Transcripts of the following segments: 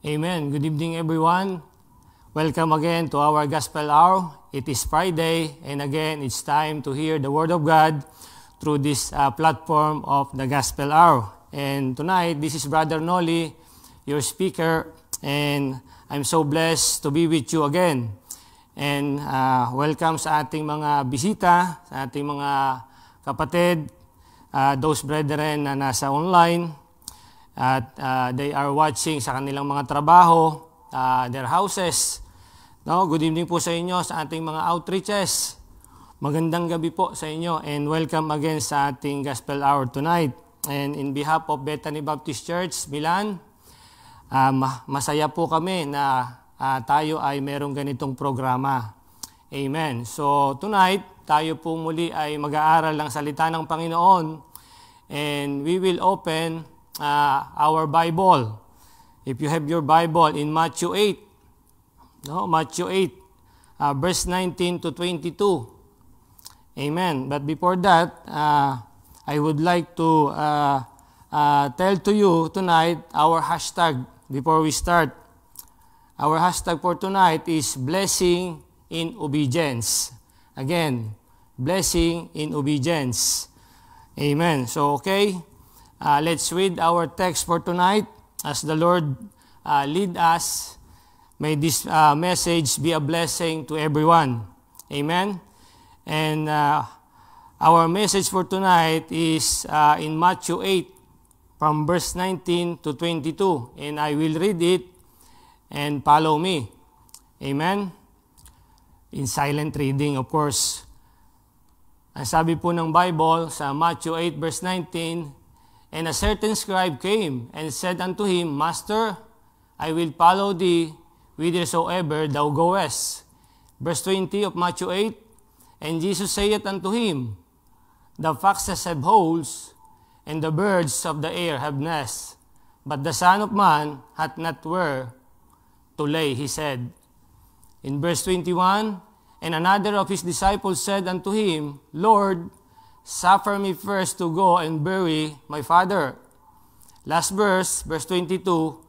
Amen. Good evening, everyone. Welcome again to our Gospel Hour. It is Friday, and again, it's time to hear the Word of God through this platform of the Gospel Hour. And tonight, this is Brother Noli, your speaker, and I'm so blessed to be with you again. And welcome sa ating mga bisita, sa ating mga kapatid, those brethren na nasa online, at they are watching sa kanilang mga trabaho, their houses. No, good evening po sa inyo sa ating mga outreaches. Magandang gabi po sa inyo and welcome again sa ating Gospel Hour tonight. And in behalf of Bethany Baptist Church, Milan, masaya po kami na tayo ay merong ganitong programa. Amen. So tonight, tayo po muli ay mag-aaral ng salita ng Panginoon and we will open our Bible. If you have your Bible in Matthew 8, Matthew 8, verse 19 to 22. Amen. But before that, I would like to tell to you tonight our hashtag before we start. Our hashtag for tonight is blessing in obedience. Again, blessing in obedience. Amen. So, okay. Let's read our text for tonight. As the Lord lead us, may this message be a blessing to everyone. Amen. And our message for tonight is in Matthew 8, from verse 19 to 22. And I will read it and follow me. Amen. In silent reading, of course. Ang sabi po ng Bible sa Matthew 8, verse 19, "And a certain scribe came and said unto him, Master, I will follow thee whithersoever thou goest." Verse 20 of Matthew 8, "And Jesus saith unto him, The foxes have holes, and the birds of the air have nests, but the Son of Man hath not where to lay his head." In verse 21, "And another of his disciples said unto him, Lord, suffer me first to go and bury my father." Last verse, verse 22,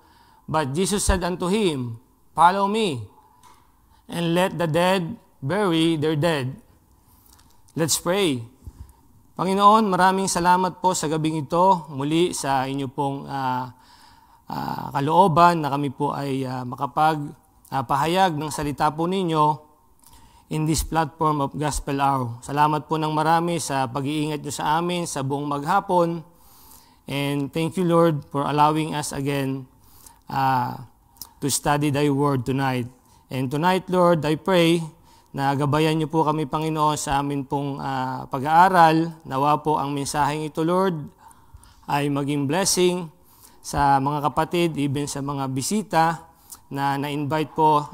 "But Jesus said unto him, Follow me, and let the dead bury their dead." Let's pray. Panginoon, maraming salamat po sa gabing ito, muli sa inyo pong kalooban na kami po ay makapagpahayag ng salita po ninyo in this platform of Gospel Hour. Salamat po ng marami sa pag-iingat nyo sa amin sa buong maghapon. And thank you, Lord, for allowing us again to study Thy Word tonight. And tonight, Lord, I pray na gabayan nyo po kami, Panginoon, sa amin pong pag-aaral. Nawa po ang mensaheng ito, Lord, ay maging blessing sa mga kapatid, even sa mga bisita na na-invite po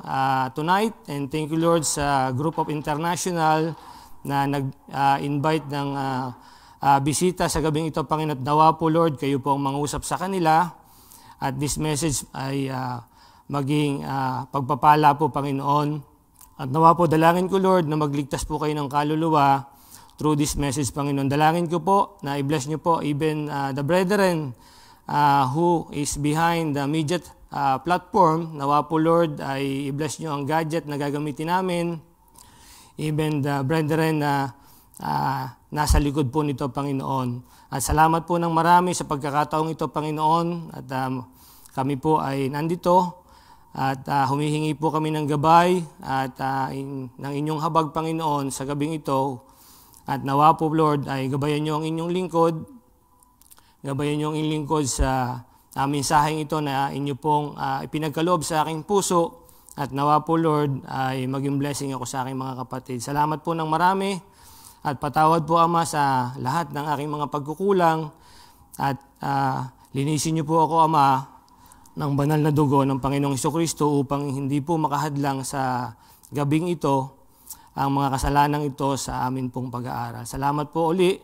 tonight. And thank you, Lord, sa Group of International na nag-invite ng bisita sa gabing ito, Panginoon. Nawa po, Lord, kayo po ang mangusap sa kanila. At this message ay maging pagpapala po, Panginoon. At nawa po, dalangin ko, Lord, na magligtas po kayo ng kaluluwa through this message, Panginoon. Dalangin ko po na i-bless nyo po even the brethren who is behind the immediate platform. Nawa po, Lord, ay i-bless nyo ang gadget na gagamitin namin. Even the brethren na nasa likod po nito, Panginoon. At salamat po ng marami sa pagkakataong ito, Panginoon. At kami po ay nandito at humihingi po kami ng gabay at ng inyong habag, Panginoon, sa gabing ito. At nawa po, Lord, ay gabayan nyo ang inyong lingkod. Gabayan nyo ang inyong lingkod sa mensaheng ito na inyo pong ipinagkaloob sa aking puso. At nawa po, Lord, ay maging blessing ako sa aking mga kapatid. Salamat po ng marami at patawad po, Ama, sa lahat ng aking mga pagkukulang. At linisin niyo po ako, Ama, ng banal na dugo ng Panginoong Jesucristo upang hindi po makahadlang sa gabing ito ang mga kasalanang ito sa amin pong pag-aaral. Salamat po uli.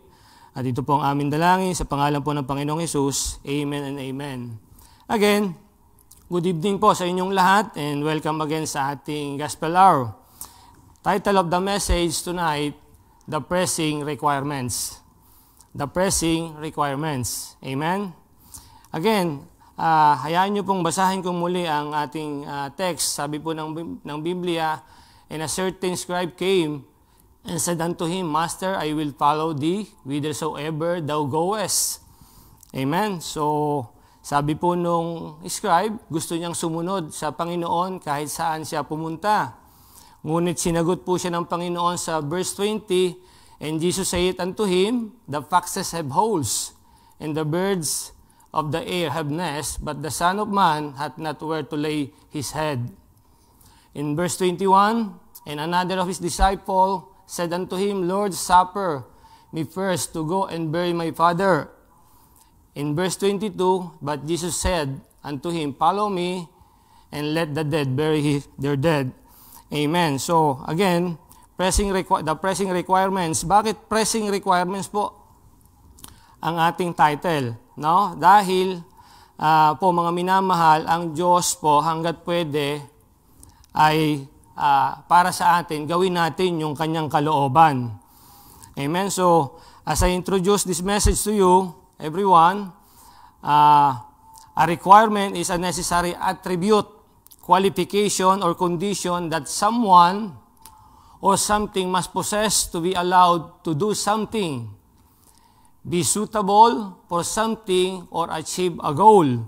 At ito po ang aming dalangin sa pangalan po ng Panginoong Hesus. Amen and amen. Again, good evening po sa inyong lahat and welcome again sa ating Gospel Hour. Title of the message tonight, The Pressing Requirements. The Pressing Requirements. Amen? Again, hayaan niyo pong basahin ko muli ang ating text. Sabi po ng Biblia, "And a certain scribe came and said unto him, Master, I will follow thee whithersoever thou goest." Amen. So, sabi po nung scribe, gusto niyang sumunod sa Panginoon kahit saan siya pumunta. Ngunit sinagot po siya ng Panginoon sa verse 20, "And Jesus saith unto him, The foxes have holes, and the birds of the air have nests, but the Son of Man hath not where to lay his head." In verse 21, "And another of his disciples said unto him, Lord, suffer me first to go and bury my father." In verse 22, "But Jesus said unto him, Follow me, and let the dead bury their dead." Amen. So, again, the pressing requirements. Bakit pressing requirements po ang ating title? No? Dahil po mga minamahal, ang Diyos po hanggat pwede ay para sa atin, gawin natin yung kanyang kalooban. Amen. So, as I introduce this message to you, everyone, a requirement is a necessary attribute, qualification, or condition that someone or something must possess to be allowed to do something, be suitable for something, or achieve a goal.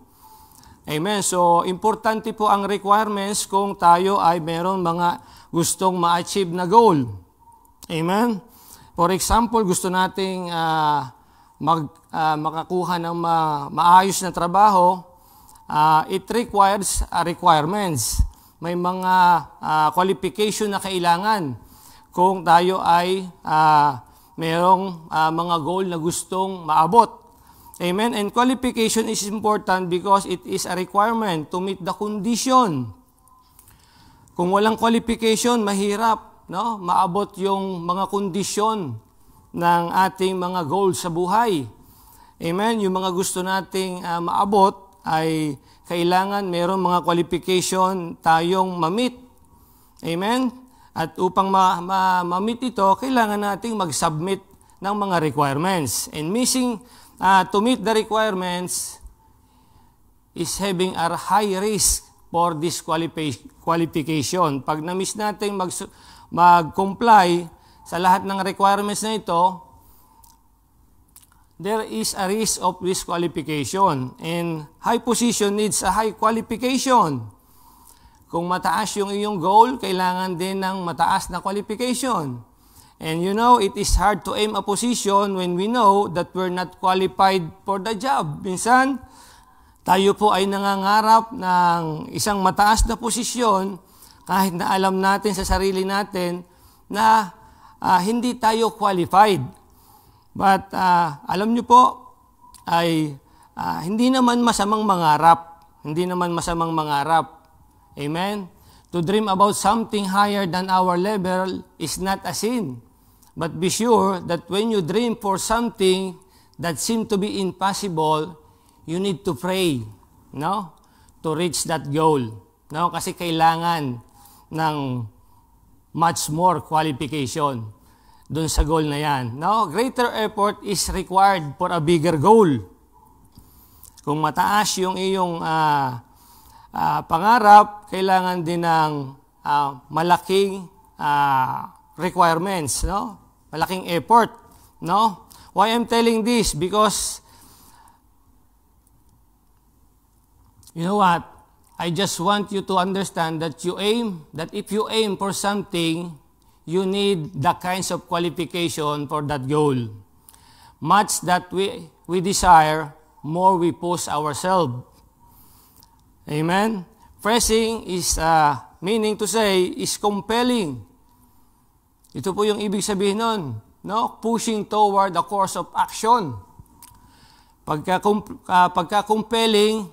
Amen. So, importante po ang requirements kung tayo ay meron mga gustong ma-achieve na goal. Amen. For example, gusto nating makakuha ng maayos na trabaho, it requires requirements. May mga qualification na kailangan kung tayo ay merong mga goal na gustong maabot. Amen. And qualification is important because it is a requirement to meet the condition. Kung walang qualification, mahirap, no, maabot yung mga kondisyon ng ating mga goals sa buhay. Amen. Yung mga gusto nating maabot ay kailangan mayroong mga qualification tayong ma-meet. Amen? At upang ma-meet ito, kailangan nating mag-submit ng mga requirements. And to meet the requirements is having a high risk for this qualification. Pag na-miss natin mag-comply sa lahat ng requirements na ito, there is a risk of disqualification. And high position needs a high qualification. Kung mataas yung iyong goal, kailangan din ng mataas na qualification. And you know, it is hard to aim a position when we know that we're not qualified for the job. Minsan, tayo po ay nangangarap ng isang mataas na posisyon kahit na alam natin sa sarili natin na hindi tayo qualified. But alam nyo po, ay hindi naman masamang mangarap. Hindi naman masamang mangarap. Amen? To dream about something higher than our level is not a sin. But be sure that when you dream for something that seems to be impossible, you need to pray, no? To reach that goal. No? Kasi kailangan ng much more qualification doon sa goal na yan. No? Greater effort is required for a bigger goal. Kung mataas yung iyong pangarap, kailangan din ng malaking requirements, no? Malaking effort, no? Why I'm telling this? Because you know what? I just want you to understand that if you aim for something, you need the kinds of qualification for that goal. Much that we desire, more we push ourselves. Amen? Pressing is, meaning to say, is compelling. Ito po yung ibig sabihin nun. No? Pushing toward the course of action. Pagka-compelling,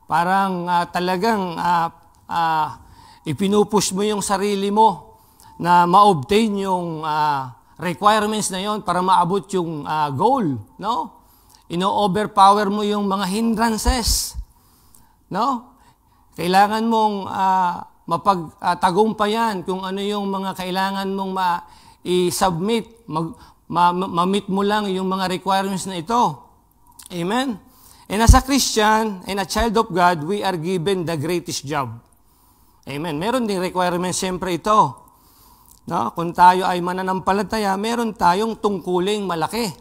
parang talagang ipinupush mo yung sarili mo na ma-obtain yung requirements na yon para maabot yung goal, no? Ino-overpower mo yung mga hindrances, no? Kailangan mong mapagtagumpayan kung ano yung mga kailangan mong i-submit, ma-meet mo lang yung mga requirements na ito. Amen? And as a Christian and a child of God, we are given the greatest job. Amen. Meron ding requirement siyempre ito. No? Kung tayo ay mananampalataya, meron tayong tungkuling malaki.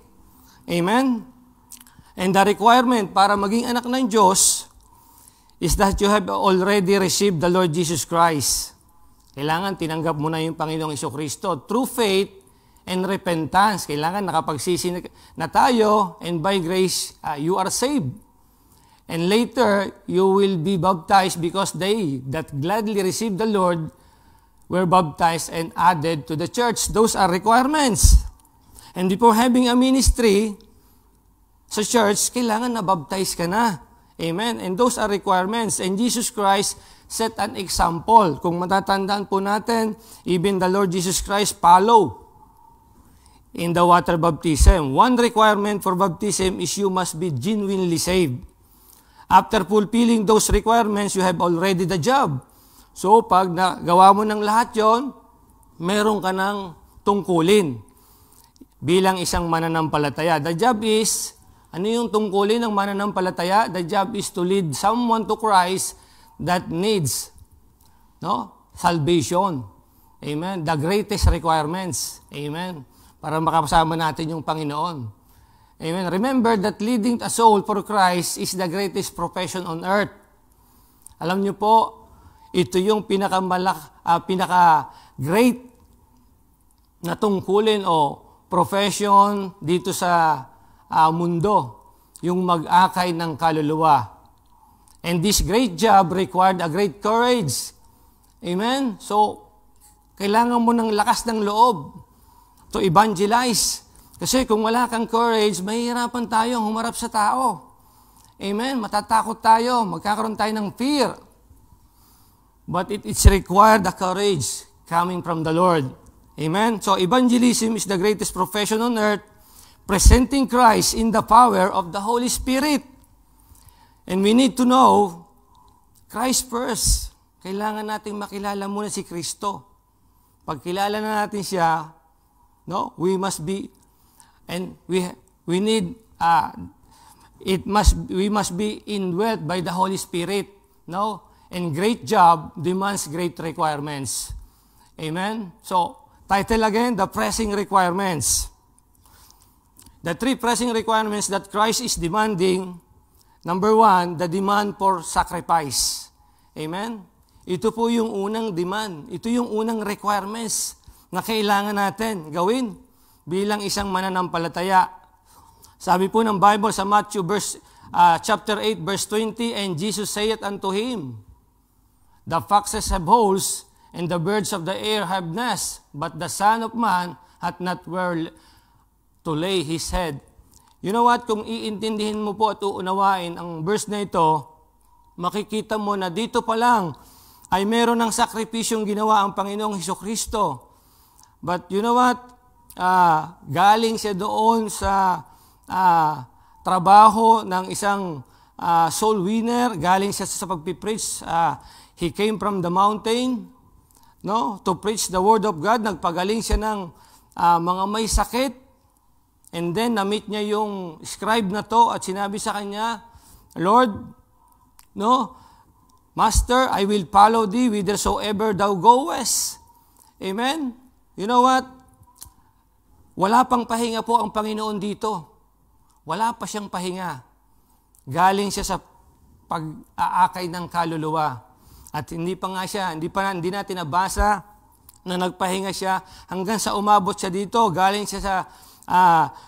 Amen. And the requirement para maging anak ng Diyos is that you have already received the Lord Jesus Christ. Kailangan tinanggap mo na yung Panginoong Jesucristo through faith and repentance. Kailangan nakapagsisi na tayo, and by grace, you are saved. And later, you will be baptized because they that gladly received the Lord were baptized and added to the church. Those are requirements. And before having a ministry sa church, kailangan na baptize ka na. Amen? And those are requirements. And Jesus Christ set an example. Kung matatandaan po natin, even the Lord Jesus Christ follow in the water baptism. One requirement for baptism is you must be genuinely saved. After fulfilling those requirements, you have already the job. So, pag nagawa mo ng lahat yon, meron ka ng tungkulin bilang isang mananampalataya. The job is, ano yung tungkulin ng mananampalataya? The job is to lead someone to Christ that needs salvation. Amen. The greatest requirements. Amen. Para makasama natin yung Panginoon. Amen. Remember that leading a soul for Christ is the greatest profession on earth. Alam niyo po, ito yung pinaka-great na tungkulin o profession dito sa mundo, yung mag-akay ng kaluluwa. And this great job required a great courage. Amen? So, kailangan mo ng lakas ng loob to evangelize. Kasi kung wala kang courage, mahihirapan tayong humarap sa tao. Amen? Matatakot tayo. Magkakaroon tayo ng fear. But it's required the courage coming from the Lord. Amen? So, evangelism is the greatest profession on earth, presenting Christ in the power of the Holy Spirit. And we need to know Christ first. Kailangan nating makilala muna si Kristo. Pag kilala na natin siya, we must be, and we need, we must be indwelt by the Holy Spirit. And great job demands great requirements. Amen? So, title again, the pressing requirements. The three pressing requirements that Christ is demanding. Number one, the demand for sacrifice. Amen? Ito po yung unang demand. Ito yung unang requirements na kailangan natin gawin bilang isang mananampalataya. Sabi po ng Bible sa Matthew chapter 8, verse 20, and Jesus saith unto him, the foxes have holes, and the birds of the air have nests, but the Son of Man hath not where to lay his head. You know what? Kung iintindihin mo po at uunawain ang verse na ito, makikita mo na dito pa lang ay meron ng sakripisyong ginawa ang Panginoong Hesukristo. But you know what? Galing siya doon sa trabaho ng isang soul winner, galing siya sa pagpipreach. He came from the mountain to preach the word of God. Nagpagaling siya ng mga may sakit. And then, na-meet niya yung scribe na to at sinabi sa kanya, Lord, Master, I will follow thee whithersoever thou goest. Amen? You know what? Wala pang pahinga po ang Panginoon dito. Wala pa siyang pahinga. Galing siya sa pag-aakay ng kaluluwa. At hindi natin nabasa na nagpahinga siya hanggang sa umabot siya dito. Galing siya sa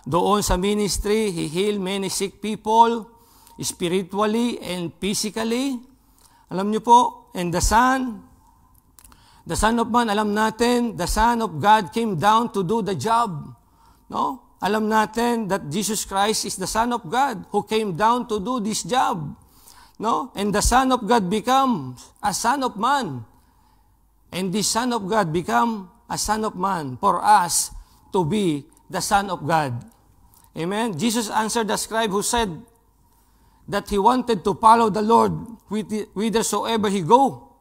doon sa ministry, he healed many sick people, spiritually and physically. Alam niyo po, and the Son of Man, alam natin, the Son of God came down to do the job. Alam natin that Jesus Christ is the Son of God who came down to do this job. And the Son of God becomes a Son of Man. And this Son of God become a Son of Man for us to be the Son of God. Amen? Jesus answered the scribe who said that he wanted to follow the Lord whithersoever he go.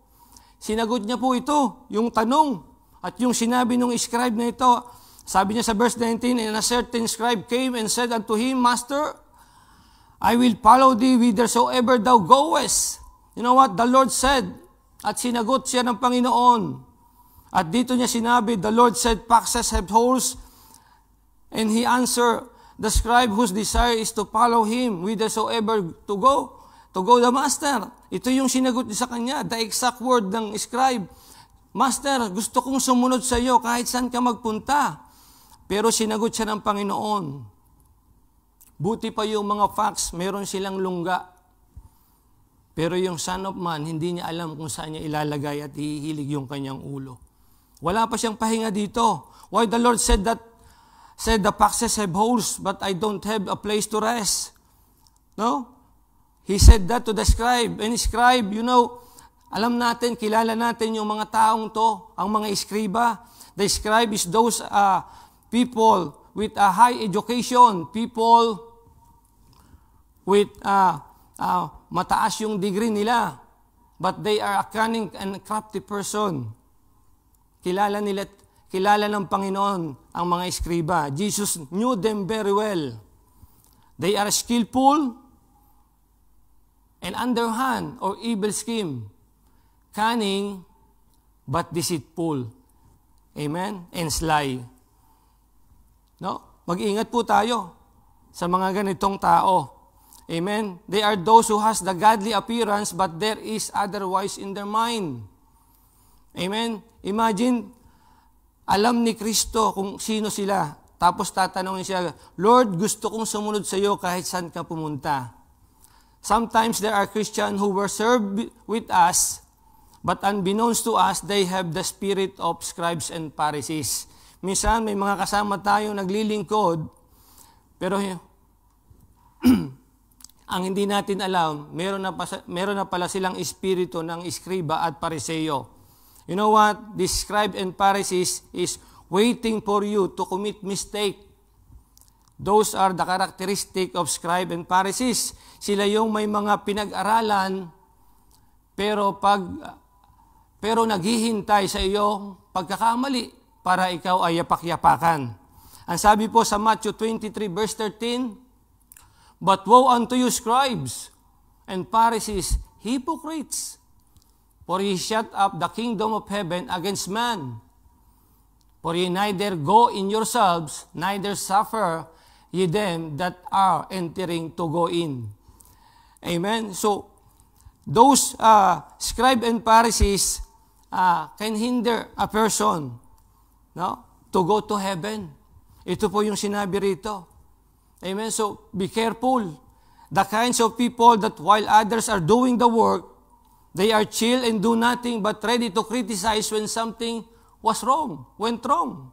Sinagot niya po ito, yung tanong. At yung sinabi ng scribe na ito, sabi niya sa verse 19, and a certain scribe came and said unto him, Master, I will follow thee whithersoever thou goest. You know what? The Lord said, at sinagot siya ng Panginoon. At dito niya sinabi, the Lord said, foxes have holes. And he answered, the scribe whose desire is to follow him whithersoever to go the master. Ito yung sinagot niya sa kanya, the exact word ng scribe. Master, gusto kong sumunod sa iyo kahit saan ka magpunta. Pero sinagot siya ng Panginoon. Buti pa yung mga fox, meron silang lungga. Pero yung Son of Man, hindi niya alam kung saan niya ilalagay at hihilig yung kanyang ulo. Wala pa siyang pahinga dito. Why the Lord said the foxes have holes, but I don't have a place to rest. No? He said that to the scribe. And scribe, alam natin, kilala natin yung mga taong to, ang mga eskriba. The scribe is those people with a high education, people with mataas yung degree nila, but they are a cunning and crafty person. Kilala ng Panginoon ang mga eskriba. Jesus knew them very well. They are skillful and underhand or evil scheme, cunning but deceitful. Amen? And sly. No? Mag-ingat po tayo sa mga ganitong tao. Amen? They are those who has the godly appearance but there is otherwise in their mind. Amen? Imagine, alam ni Kristo kung sino sila. Tapos tatanungin siya, Lord, gusto kong sumunod sa iyo kahit saan ka pumunta. Sometimes there are Christians who were served with us, but unbeknownst to us, they have the spirit of scribes and Pharisees. Minsan, may mga kasama tayong naglilingkod, pero ang hindi natin alam, meron na pala silang espiritu ng iskriba at pariseo. You know what? This scribe and Pharisees is waiting for you to commit mistake. Those are the characteristic of scribe and Pharisees. Sila yung may mga pinag-aralan, pero naghihintay sa iyong pagkakamali para ikaw ay yapak-yapakan. Ang sabi po sa Matthew 23 verse 13, but woe unto you, scribes and Pharisees, hypocrites! For ye shut up the kingdom of heaven against man. For ye neither go in yourselves, neither suffer ye them that are entering to go in. Amen? So, those scribes and Pharisees can hinder a person to go to heaven. Ito po yung sinabi rito. Amen? So, be careful. The kinds of people that while others are doing the work, they are chill and do nothing but ready to criticize when something went wrong.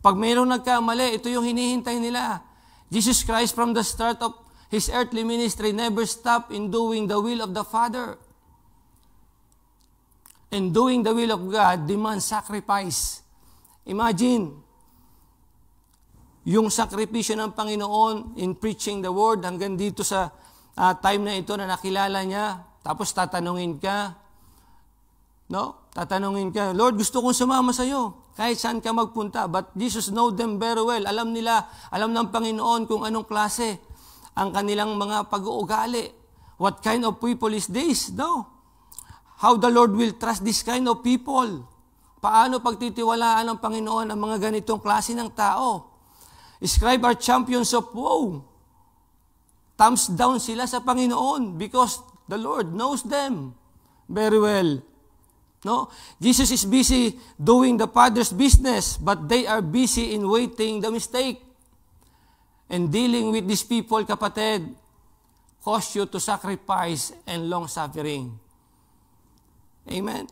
Pag mayroong nagkamali, ito yung hinihintay nila. Jesus Christ from the start of His earthly ministry never stopped in doing the will of the Father. And doing the will of God demands sacrifice. Imagine, yung sakripisyo ng Panginoon in preaching the word hanggang dito sa time na ito na nakilala niya, tapos tatanungin ka, Lord, gusto kong sumama sa iyo, kahit saan ka magpunta. But Jesus know them very well. Alam ng Panginoon kung anong klase ang kanilang mga pag-uugali. What kind of people is this? No? How the Lord will trust this kind of people? Paano pagtitiwalaan ng Panginoon ang mga ganitong klase ng tao? Scribe are champions of woe. Thumbs down sila sa Panginoon because the Lord knows them very well. No? Jesus is busy doing the Father's business, but they are busy in waiting the mistake. And dealing with these people, kapatid, cause you to sacrifice and long suffering. Amen?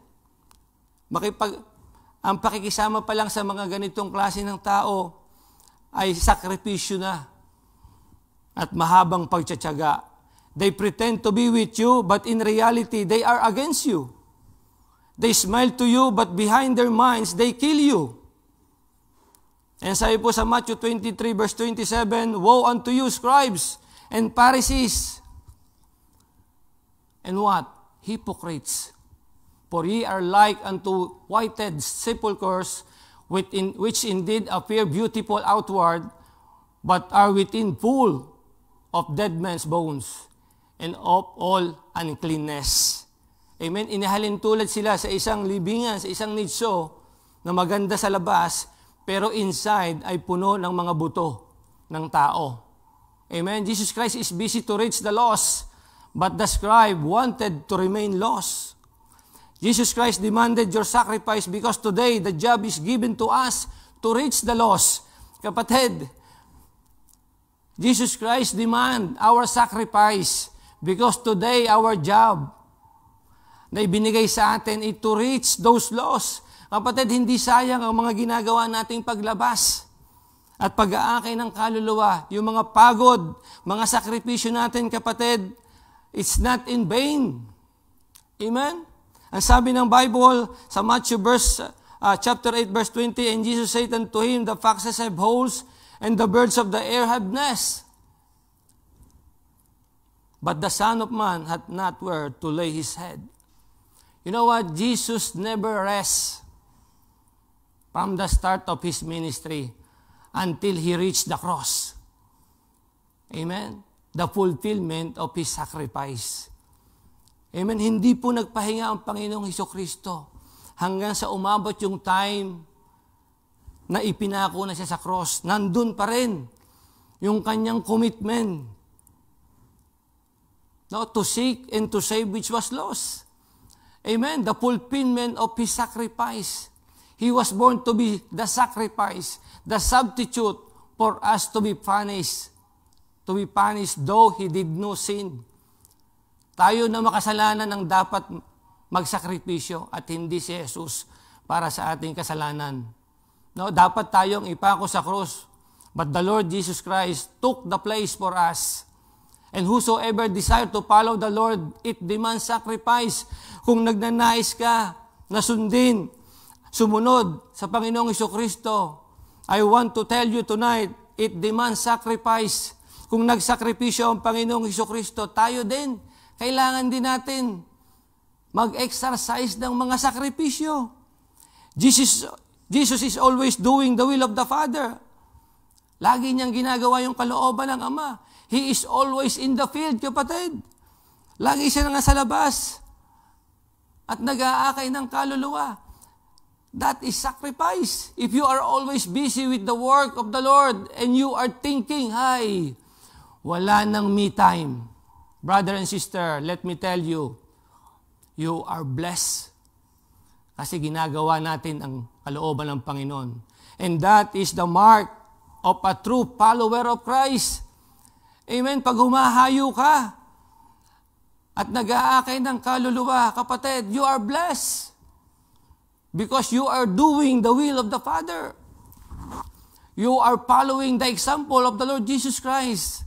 Ang pakikisama pa lang sa mga ganitong klase ng tao ay sakripisyo na at mahabang pagtsatsaga. They pretend to be with you, but in reality, they are against you. They smile to you, but behind their minds, they kill you. And sabi po sa Matthew 23 verse 27, woe unto you, scribes and Pharisees. And what? Hypocrites. For ye are like unto whited sepulchres, which indeed appear beautiful outward, but are within full of dead men's bones and of all uncleanness. Amen? Inihalin tulad sila sa isang libingan, sa isang nicho na maganda sa labas, pero inside ay puno ng mga buto ng tao. Amen? Jesus Christ is busy to reach the lost, but the scribe wanted to remain lost. Jesus Christ demanded your sacrifice because today the job is given to us to reach the lost. Kapatid, Jesus Christ demand our sacrifice because today our job na ibinigay sa atin is to reach those lost. Kapatid, hindi sayang ang mga ginagawa nating paglabas at pag-aakay ng kaluluwa. Yung mga pagod, mga sakripisyo natin, kapatid, it's not in vain. Amen? Ang sabi ng Bible sa Matthew chapter 8 verse 20, and Jesus said unto him, the foxes have holes, and the birds of the air have nests. But the Son of Man hath not where to lay his head. You know what? Jesus never rests from the start of his ministry until he reached the cross. Amen? The fulfillment of his sacrifice. Amen? Hindi po nagpahinga ang Panginoong Hesukristo hanggang sa umabot yung time na ipinako na siya sa cross. Nandun pa rin yung kanyang commitment, no, to seek and to save which was lost. Amen? The fulfillment of his sacrifice. He was born to be the sacrifice, the substitute for us to be punished. To be punished though he did no sin. Tayo na makasalanan ang dapat magsakripisyo at hindi si Jesus para sa ating kasalanan. No, dapat tayong ipako sa krus. But the Lord Jesus Christ took the place for us. And whosoever desire to follow the Lord, it demands sacrifice. Kung nagnanais ka na sundin, sumunod sa Panginoong Hesukristo, I want to tell you tonight, it demands sacrifice. Kung nagsakripisyo ang Panginoong Hesukristo, tayo din, kailangan din natin mag-exercise ng mga sakripisyo. Jesus is always doing the will of the Father. Lagi niyang ginagawa yung kalooban ng Ama. He is always in the field, kapatid. Lagi siya nga sa labas at nag-aakay ng kaluluwa. That is sacrifice. If you are always busy with the work of the Lord and you are thinking, "Hay, wala nang me time." Brother and sister, let me tell you, you are blessed. Kasi ginagawa natin ang kalooban ng Panginoon. And that is the mark of a true follower of Christ. Amen? Pag humahayo ka at nag-aakay ng kaluluwa, kapatid, you are blessed. Because you are doing the will of the Father. You are following the example of the Lord Jesus Christ.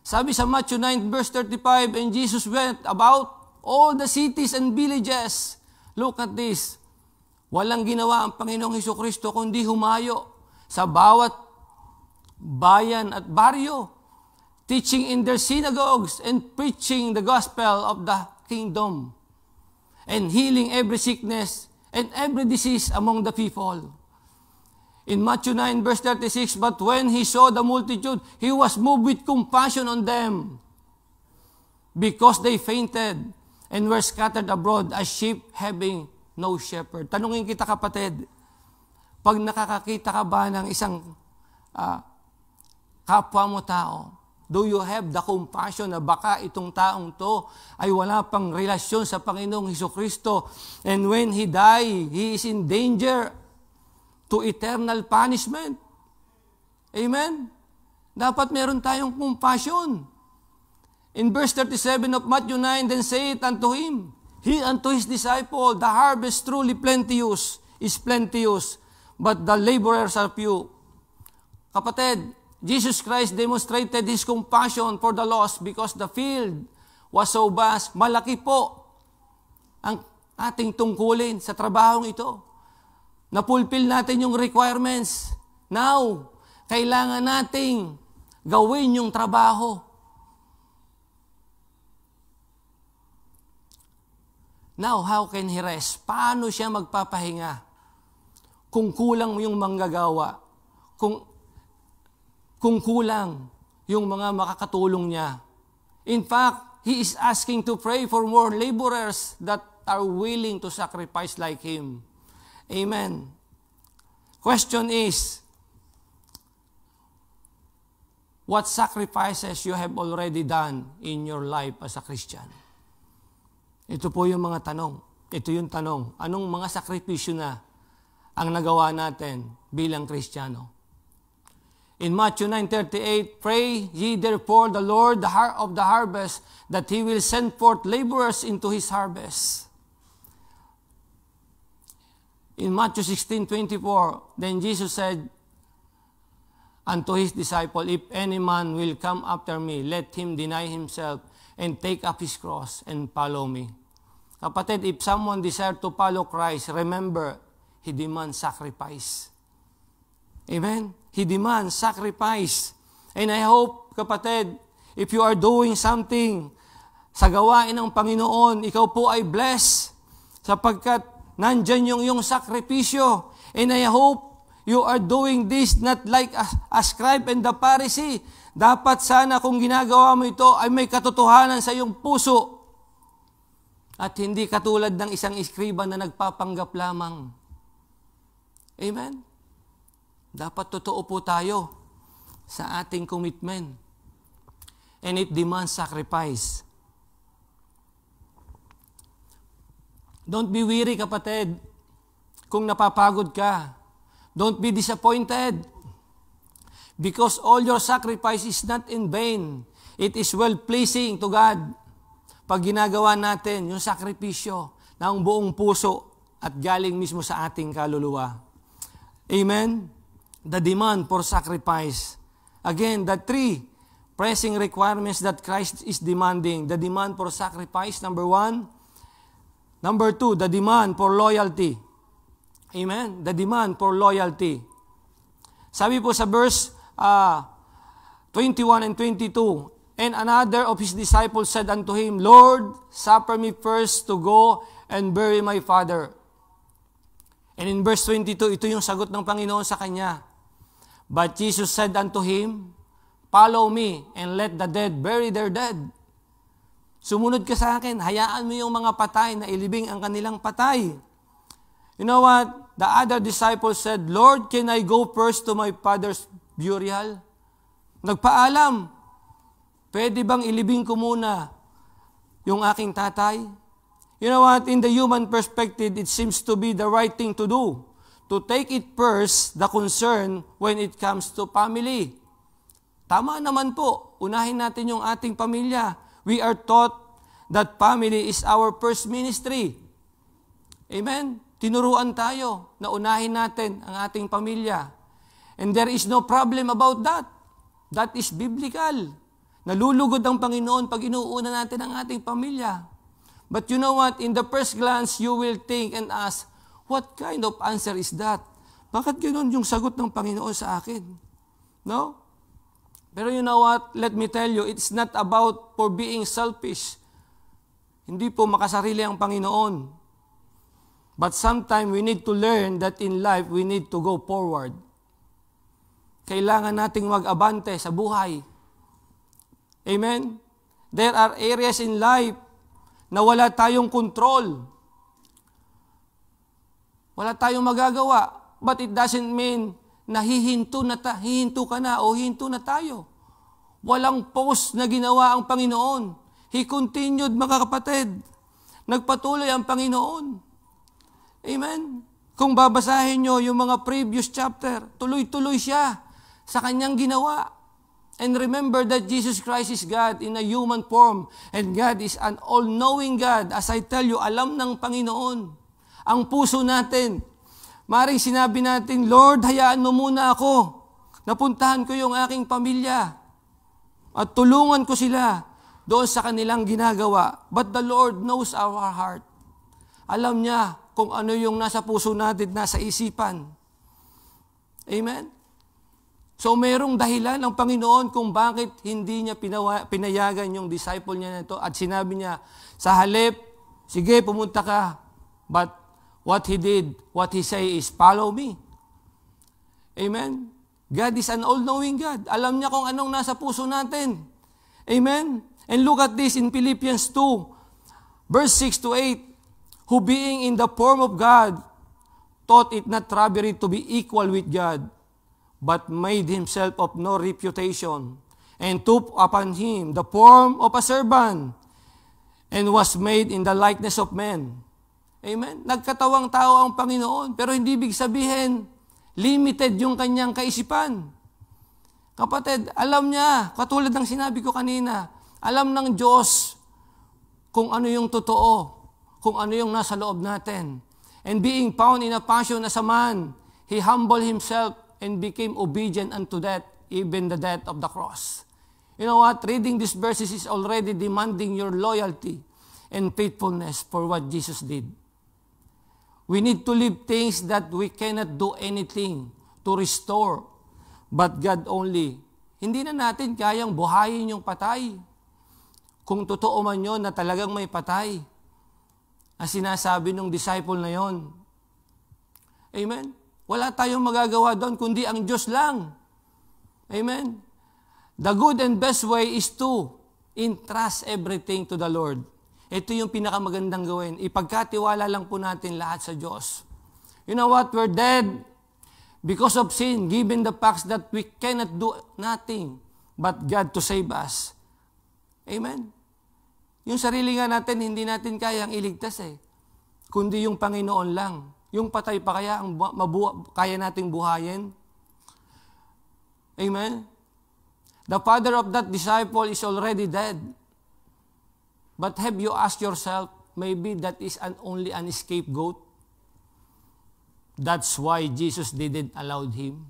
Sabi sa Matthew 9 verse 35, and Jesus went about all the cities and villages. Look at this. Walang ginawa ang Panginoong Hesukristo kundi humayo sa bawat bayan at baryo, teaching in their synagogues and preaching the gospel of the kingdom and healing every sickness and every disease among the people. In Matthew 9 verse 36, but when he saw the multitude, he was moved with compassion on them because they fainted and were scattered abroad as sheep having no shepherd. Tanungin kita, kapatid, pag nakakakita ka ba ng isang kapwa mo tao, do you have the compassion na baka itong taong to ay wala pang relasyon sa Panginoong Hesukristo, and when he die, he is in danger to eternal punishment? Amen? Dapat meron tayong compassion. In verse 37 of Matthew 9, then say it unto him, he unto his disciple, the harvest truly is plenteous, but the laborers are few. Kapatid, Jesus Christ demonstrated his compassion for the lost because the field was so vast. Malaki po ang ating tungkulin sa trabahong ito. Na-fulfill natin yung requirements. Now, kailangan nating gawin yung trabaho. Now, how can he rest? Paano siya magpapahinga? Kung kulang yung manggagawa, kung kulang yung mga makakatulong niya. In fact, he is asking to pray for more laborers that are willing to sacrifice like him. Amen. Question is, what sacrifices you have already done in your life as a Christian? Ito po yung mga tanong. Ito yung tanong. Anong mga sakripisyo na ang nagawa natin bilang Kristiyano? In Matthew 9:38, pray ye therefore the Lord of the harvest, that He will send forth laborers into His harvest. In Matthew 16:24, then Jesus said unto His disciple, if any man will come after me, let him deny himself and take up his cross and follow me. Kapatid, if someone desire to follow Christ, remember, He demands sacrifice. Amen? He demands sacrifice. And I hope, kapatid, if you are doing something sa gawain ng Panginoon, ikaw po ay blessed sapagkat nandyan yung iyong sakripisyo. And I hope you are doing this not like a scribe and the Pharisee. Dapat sana kung ginagawa mo ito ay may katotohanan sa iyong puso at hindi katulad ng isang iskriba na nagpapanggap lamang. Amen? Dapat totoo po tayo sa ating commitment. And it demands sacrifice. Don't be weary, kapatid, kung napapagod ka. Don't be disappointed. Because all your sacrifice is not in vain. It is well-pleasing to God. Pag ginagawa natin yung sakripisyo ng buong puso at galing mismo sa ating kaluluwa. Amen? The demand for sacrifice. Again, the three pressing requirements that Christ is demanding. The demand for sacrifice, number 1. Number 2, the demand for loyalty. Amen? The demand for loyalty. Sabi po sa verse 21 and 22, and another of his disciples said unto him, Lord, suffer me first to go and bury my father. And in verse 22, ito yung sagot ng Panginoon sa kanya. But Jesus said unto him, follow me and let the dead bury their dead. Sumunod ka sa akin, hayaan mo yung mga patay na ilibing ang kanilang patay. You know what? The other disciple said, Lord, can I go first to my father's burial? Nagpaalam, pwede bang ilibing ko muna yung aking tatay? You know what? In the human perspective, it seems to be the right thing to do. To take it first, the concern when it comes to family. Tama naman po, unahin natin yung ating pamilya. We are taught that family is our first ministry. Amen? Tinuruan tayo na unahin natin ang ating pamilya. And there is no problem about that. That is biblical. Nalulugod ang Panginoon pag inuuna natin ang ating pamilya. But you know what? In the first glance, you will think and ask, what kind of answer is that? Bakit ganoon yung sagot ng Panginoon sa akin? No? Pero you know what? Let me tell you, it's not about for being selfish. Hindi po makasarili ang Panginoon. But sometimes we need to learn that in life, we need to go forward. Kailangan nating mag-abante sa buhay. Amen? There are areas in life na wala tayong control. Wala tayong magagawa. But it doesn't mean na hihinto ka na o hinto na tayo. Walang pause na ginawa ang Panginoon. He continued, mga kapatid. Nagpatuloy ang Panginoon. Amen? Kung babasahin nyo yung mga previous chapter, tuloy-tuloy siya sa kanyang ginawa. And remember that Jesus Christ is God in a human form. And God is an all-knowing God. As I tell you, alam ng Panginoon. Ang puso natin. Maring sinabi natin, Lord, hayaan mo muna ako. Napuntahan ko yung aking pamilya. At tulungan ko sila doon sa kanilang ginagawa. But the Lord knows our heart. Alam niya kung ano yung nasa puso natin, nasa isipan. Amen? So, mayroong dahilan ng Panginoon kung bakit hindi niya pinayagan yung disciple niya nito at sinabi niya, sa halip, sige, pumunta ka. But what he did, what he say is, follow me. Amen? God is an all-knowing God. Alam niya kung anong nasa puso natin. Amen? And look at this in Philippians 2, verse 6 to 8. Who being in the form of God, thought it not robbery to be equal with God, but made himself of no reputation, and took upon him the form of a servant, and was made in the likeness of men. Amen? Nagkatawang tao ang Panginoon, pero hindi ibig sabihin, limited yung kanyang kaisipan. Kapatid, alam niya, katulad ng sinabi ko kanina, alam ng Diyos kung ano yung totoo, kung ano yung nasa loob natin. And being found in a passion as a man, he humbled himself and became obedient unto death, even the death of the cross. You know what? Reading these verses is already demanding your loyalty and faithfulness for what Jesus did. We need to live things that we cannot do anything to restore, but God only. Hindi na natin kayang buhayin yung patay. Kung totoo man yun na talagang may patay, ang sinasabi ng disciple na yon. Amen? Wala tayong magagawa doon, kundi ang Diyos lang. Amen? The good and best way is to entrust everything to the Lord. Ito yung pinakamagandang gawin. Ipagkatiwala lang po natin lahat sa Diyos. You know what? We're dead because of sin, given the facts that we cannot do nothing but God to save us. Amen? Yung sarili nga natin, hindi natin kayang iligtas kundi yung Panginoon lang. Yung patay pa kaya ang kaya nating buhayin. Amen? The father of that disciple is already dead. But have you asked yourself, maybe that is only an scapegoat? That's why Jesus didn't allow him.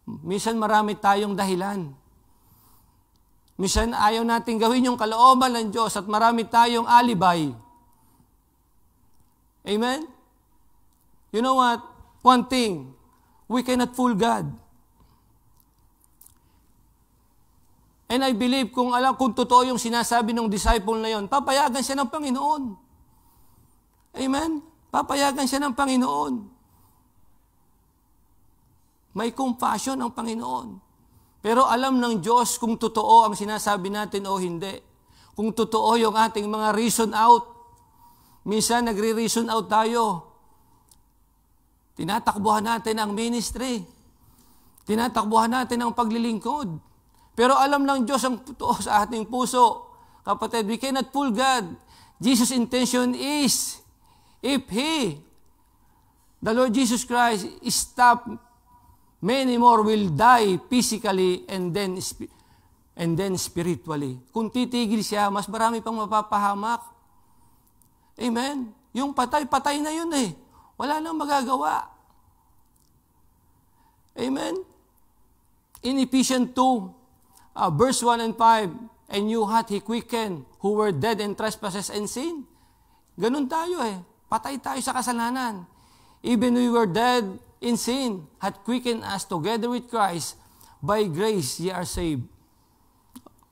Minsan marami tayong dahilan. Minsan ayaw natin gawin yung kalooban ng Diyos at marami tayong alibay. Amen? You know what? One thing, we cannot fool God. And I believe kung totoo yung sinasabi ng disciple na yon, papayagan siya ng Panginoon. Amen? Papayagan siya ng Panginoon. May compassion ang Panginoon. Pero alam ng Diyos kung totoo ang sinasabi natin o hindi. Kung totoo yung ating mga reason out. Minsan nagre-reason out tayo. Tinatakbuhan natin ang ministry. Tinatakbuhan natin ang paglilingkod. Pero alam ng Diyos ang totoo sa ating puso. Kapatid, we cannot fool God. Jesus' intention is, if the Lord Jesus Christ, stop, many more will die physically and then spiritually. Kung titigil siya, mas marami pang mapapahamak. Amen? Yung patay na yun Wala nang magagawa. Amen? In Ephesians 2, verse 1 and 5, and you hath he quickened, who were dead in trespasses and sin. Ganun tayo Patay tayo sa kasalanan. Even we were dead in sin, hath quickened us together with Christ. By grace ye are saved.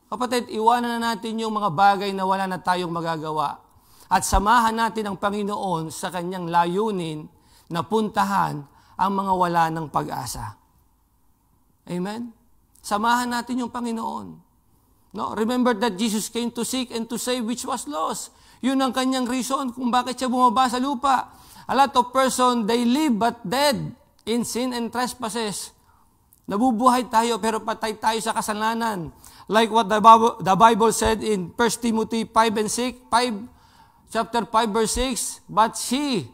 Kapatid, iwanan na natin yung mga bagay na wala na tayong magagawa. At samahan natin ang Panginoon sa kanyang layunin na puntahan ang mga wala ng pag-asa. Amen? Samahan natin yung Panginoon. No? Remember that Jesus came to seek and to save which was lost. Yun ang kanyang reason kung bakit siya bumaba sa lupa. A lot of person, they live but dead in sin and trespasses. Nabubuhay tayo pero patay tayo sa kasalanan. Like what the Bible said in 1 Timothy 5 and 6, chapter 5 verse 6, but she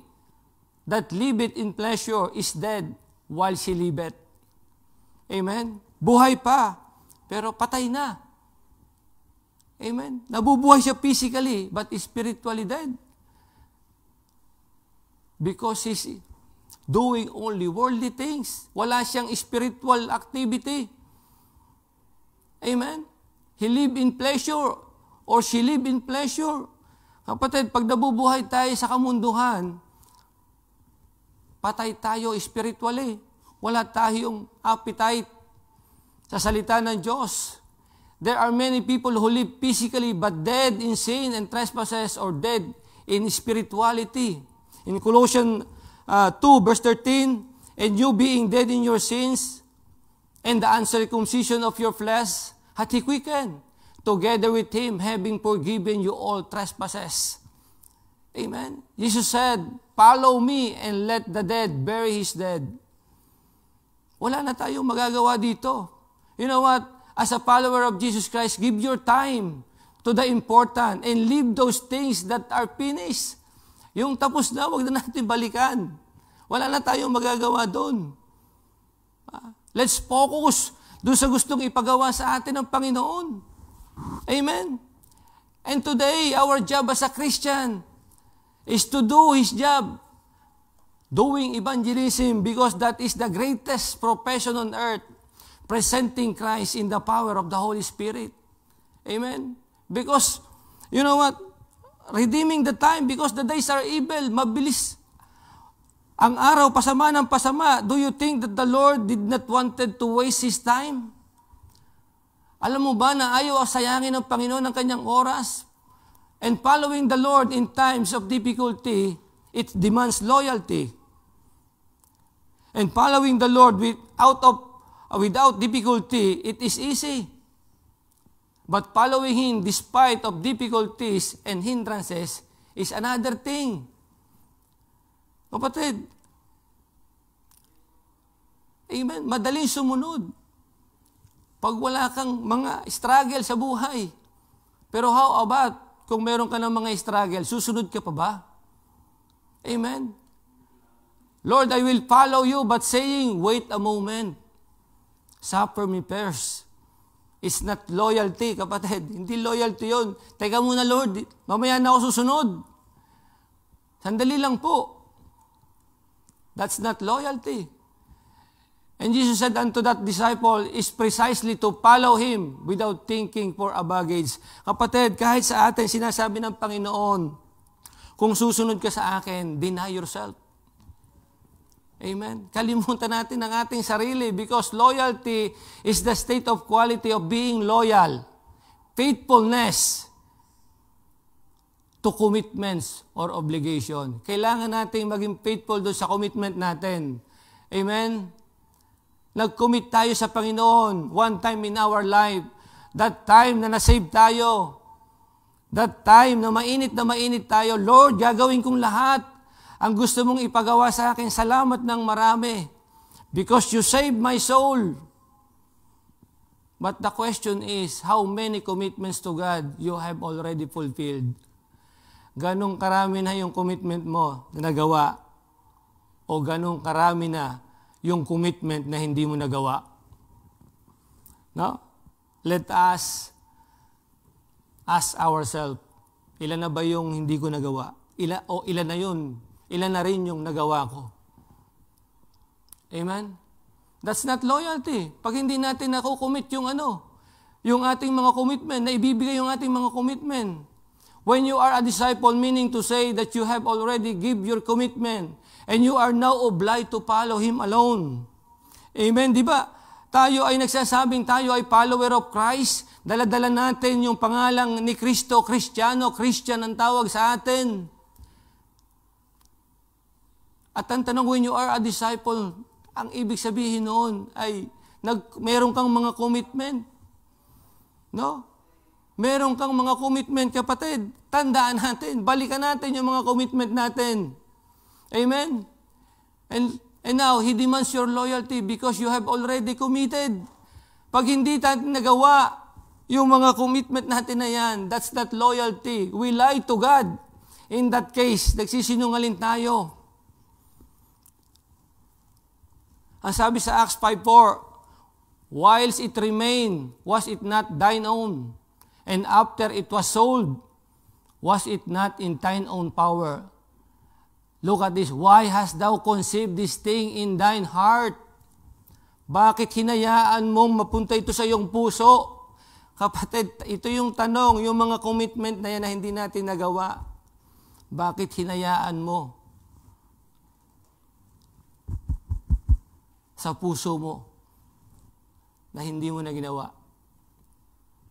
that liveth in pleasure is dead while she liveth. Amen? Buhay pa, pero patay na. Amen? Nabubuhay siya physically, but spiritually dead. Because he's doing only worldly things. Wala siyang spiritual activity. Amen? He live in pleasure, or she live in pleasure. Kapatid, pag nabubuhay tayo sa kamunduhan, patay tayo spiritually. Wala tayong appetite sa salita ng Diyos. There are many people who live physically but dead in sin and trespasses or dead in spirituality. In Colossians 2 verse 13, and you being dead in your sins, and the uncircumcision of your flesh, hath He quickened, together with Him, having forgiven you all trespasses. Amen. Jesus said, follow me and let the dead bury his dead. Wala na tayong magagawa dito. You know what? As a follower of Jesus Christ, give your time to the important and leave those things that are finished. Yung tapos na, wag na natin balikan. Wala na tayong magagawa doon. Let's focus doon sa gustong ipagawa sa atin ng Panginoon. Amen? And today, our job as a Christian is to do His job, doing evangelism, because that is the greatest profession on earth, presenting Christ in the power of the Holy Spirit. Amen? Because, you know what? Redeeming the time, because the days are evil, mabilis. Ang araw, pasama ng pasama. Do you think that the Lord did not wanted to waste His time? Alam mo ba na ayaw sayangin ng Panginoon ang kanyang oras? And following the Lord in times of difficulty, it demands loyalty. And following the Lord without difficulty, it is easy. But following Him despite of difficulties and hindrances is another thing. Kapatid, amen, madaling sumunod pag wala kang mga struggle sa buhay. Pero how about kung meron ka ng mga struggle, susunod ka pa ba? Amen. Lord, I will follow you, but saying, wait a moment. Suffer me first. It's not loyalty, kapatid. Hindi loyalty yun. Teka muna, Lord, mamaya na ako susunod. Sandali lang po. That's not loyalty. And Jesus said unto that disciple is precisely to follow Him without thinking for a baggage. Kapatid, kahit sa atin, sinasabi ng Panginoon, kung susunod ka sa akin, deny yourself. Amen. Kalimutan natin ang ating sarili because loyalty is the state of quality of being loyal. Faithfulness to commitments or obligation. Kailangan natin maging faithful doon sa commitment natin. Amen? Nag-commit tayo sa Panginoon one time in our life. That time na nasave tayo. That time na mainit tayo. Lord, gagawin kong lahat. Ang gusto mong ipagawa sa akin, salamat ng marami. Because you saved my soul. But the question is, how many commitments to God you have already fulfilled? Ganong karami na yung commitment mo na nagawa? O ganong karami na yung commitment na hindi mo nagawa? No? Let us ask ourselves, ilan na ba yung hindi ko nagawa? Ilan na yun? Ilan na rin yung nagawa ko? Amen? That's not loyalty. Pag hindi natin nakukommit yung ating mga commitment, na ibibigay yung ating mga commitment. When you are a disciple, meaning to say that you have already give your commitment and you are now obliged to follow Him alone. Amen? Di ba? Tayo ay nagsasabing tayo ay follower of Christ. Dala-dala natin yung pangalang ni Kristo, Kristiyano, Christian ang tawag sa atin. At ang tanong, when you are a disciple, ang ibig sabihin noon ay meron kang mga commitment. No? Meron kang mga commitment, kapatid. Tandaan natin, balikan natin yung mga commitment natin. Amen? And now, He demands your loyalty because you have already committed. Pag hindi natin nagawa yung mga commitment natin na yan, that's not loyalty. We lie to God. In that case, nagsisinungaling tayo. Ang sabi sa Acts 5:4, whilst it remained, was it not thine own? And after it was sold, was it not in thine own power? Look at this. Why hast thou conceived this thing in thine heart? Bakit hinayaan mong mapunta ito sa iyong puso? Kapatid, ito yung tanong, yung mga commitment na yan na hindi natin nagawa. Bakit hinayaan mo sa puso mo na hindi mo na ginawa?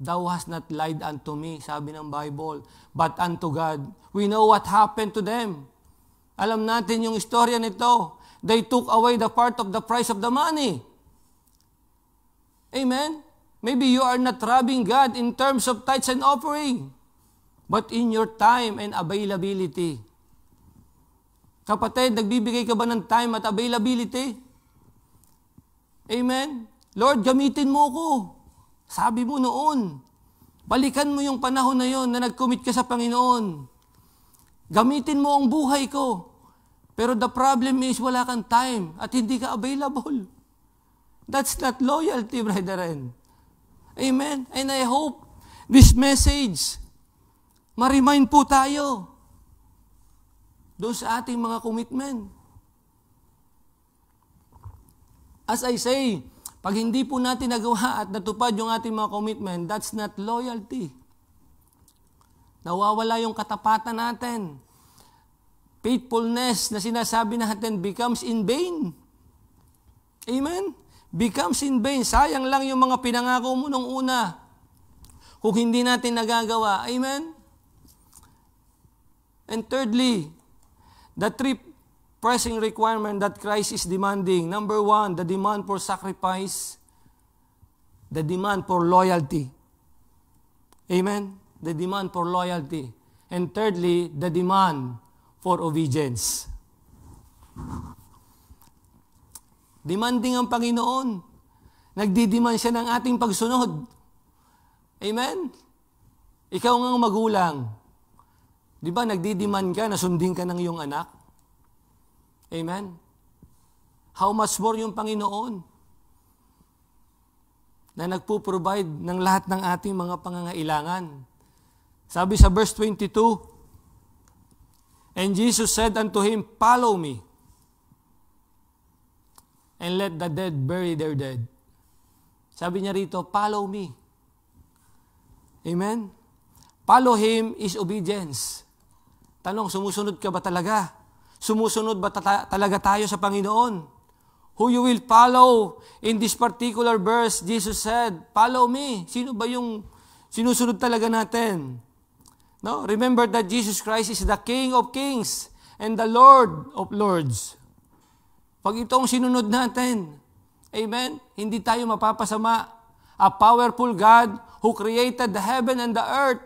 Thou hast not lied unto me, sabi ng Bible, but unto God. We know what happened to them. Alam natin yung istorya nito. They took away the part of the price of the money. Amen? Maybe you are not robbing God in terms of tithes and offering, but in your time and availability. Kapatid, nagbibigay ka ba ng time at availability? Amen? Lord, gamitin mo ko. Sabi mo noon. Balikan mo yung panahon na yon na nag-commit ka sa Panginoon. Gamitin mo ang buhay ko. Pero the problem is wala kang time at hindi ka available. That's not loyalty, brethren. Amen? And I hope this message, ma-remind po tayo doon sa ating mga commitment. As I say, pag hindi po natin nagawa at natupad yung ating mga commitment, that's not loyalty. Nawawala yung katapatan natin. Faithfulness na sinasabi natin becomes in vain. Amen? Becomes in vain. Sayang lang yung mga pinangako mo nung una kung hindi natin nagagawa. Amen? And thirdly, the three pressing requirement that Christ is demanding. Number one, the demand for sacrifice. The demand for loyalty. Amen? The demand for loyalty. And thirdly, the demand for obedience. Demanding ang Panginoon. Nagdidemand siya ng ating pagsunod. Amen? Ikaw nga ang magulang. Di ba nagdidemand ka na sundin ka ng iyong anak? Amen? How much more yung Panginoon na nagpo-provide ng lahat ng ating mga pangangailangan. Sabi sa verse 22, and Jesus said unto him, follow me, and let the dead bury their dead. Sabi niya rito, follow me. Amen? Follow Him is obedience. Tanong, sumusunod ka ba talaga? Sumusunod ba talaga tayo sa Panginoon? Who you will follow? In this particular verse, Jesus said, follow me. Sino ba yung sinusunod talaga natin? No? Remember that Jesus Christ is the King of Kings and the Lord of Lords. Pag itong sinunod natin, amen, hindi tayo mapapasama. A powerful God who created the heaven and the earth.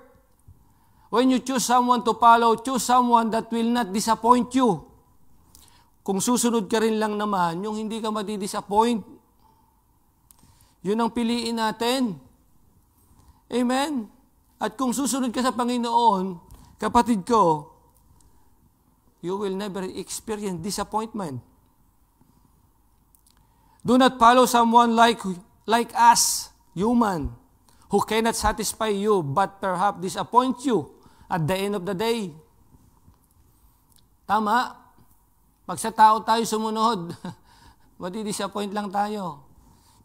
When you choose someone to follow, choose someone that will not disappoint you. Kung susunod ka rin lang naman, yung hindi ka madi-disappoint. Yun ang piliin natin. Amen? At kung susunod ka sa Panginoon, kapatid ko, you will never experience disappointment. Do not follow someone like us, human, who cannot satisfy you, but perhaps disappoint you at the end of the day. Tama. Pag sa tao tayo sumunod, madi-disappoint lang tayo.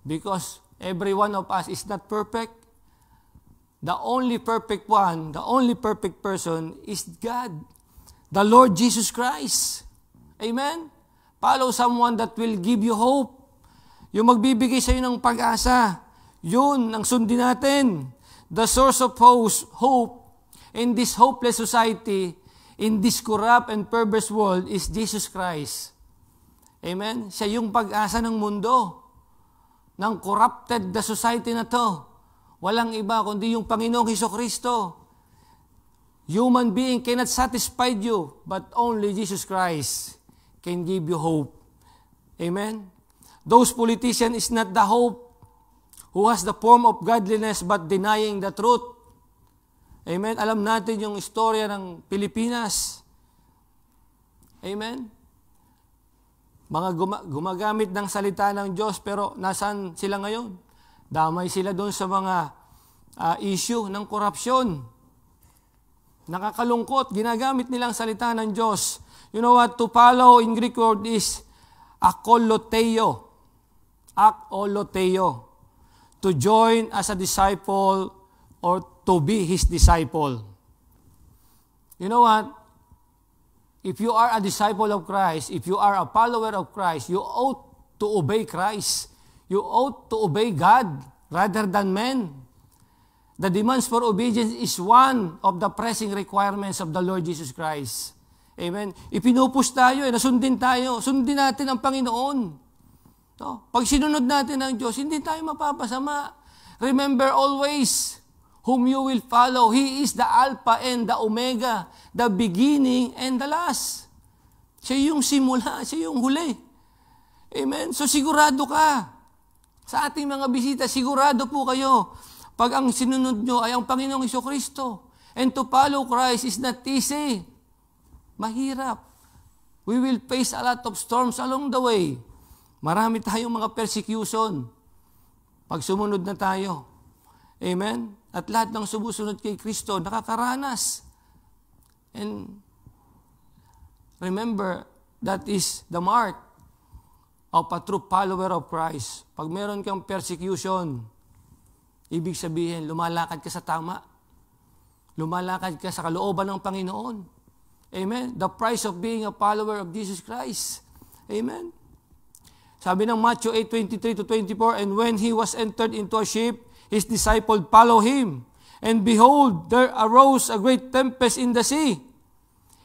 Because every one of us is not perfect. The only perfect one, the only perfect person is God, the Lord Jesus Christ. Amen? Follow someone that will give you hope. Yung magbibigay sa iyo ng pag-asa. Yun ang sundin natin. The source of hope in this hopeless society, in this corrupt and perverse world, is Jesus Christ. Amen? Siya yung pag-asa ng mundo. Ng corrupted the society na to. Walang iba kundi yung Panginoong Hesukristo. Human being cannot satisfy you, but only Jesus Christ can give you hope. Amen? Those politicians is not the hope who has the form of godliness but denying the truth. Amen? Alam natin yung istorya ng Pilipinas. Amen? Mga gumagamit ng salita ng Diyos, pero nasaan sila ngayon? Damay sila doon sa mga issue ng korupsyon. Nakakalungkot, ginagamit nilang salita ng Diyos. You know what? To follow in Greek word is akoloteo. Akoloteo. To join as a disciple or to be His disciple. You know what? If you are a disciple of Christ, if you are a follower of Christ, you ought to obey Christ. You ought to obey God rather than men. The demands for obedience is one of the pressing requirements of the Lord Jesus Christ. Amen? Ipinupus tayo, nasundin tayo. Sundin natin ang Panginoon. No? Pag sinunod natin ang Diyos, hindi tayo mapapasama. Remember always whom you will follow. He is the Alpha and the Omega, the beginning and the last. Siya yung simula, siya yung huli. Amen? So sigurado ka. Sa ating mga bisita, sigurado po kayo. Pag ang sinunod nyo ay ang Panginoong Jesucristo. And to follow Christ is not easy. Mahirap. We will face a lot of storms along the way. Marami tayong mga persecution. Pag sumunod na tayo. Amen? At lahat ng sumusunod kay Kristo, nakakaranas. And remember, that is the mark of a true follower of Christ. Pag meron kang persecution, ibig sabihin, lumalakad ka sa tama. Lumalakad ka sa kalooban ng Panginoon. Amen? The price of being a follower of Jesus Christ. Amen? Sabi ng Matthew 8:23-24, and when he was entered into a ship, his disciples followed him. And behold, there arose a great tempest in the sea,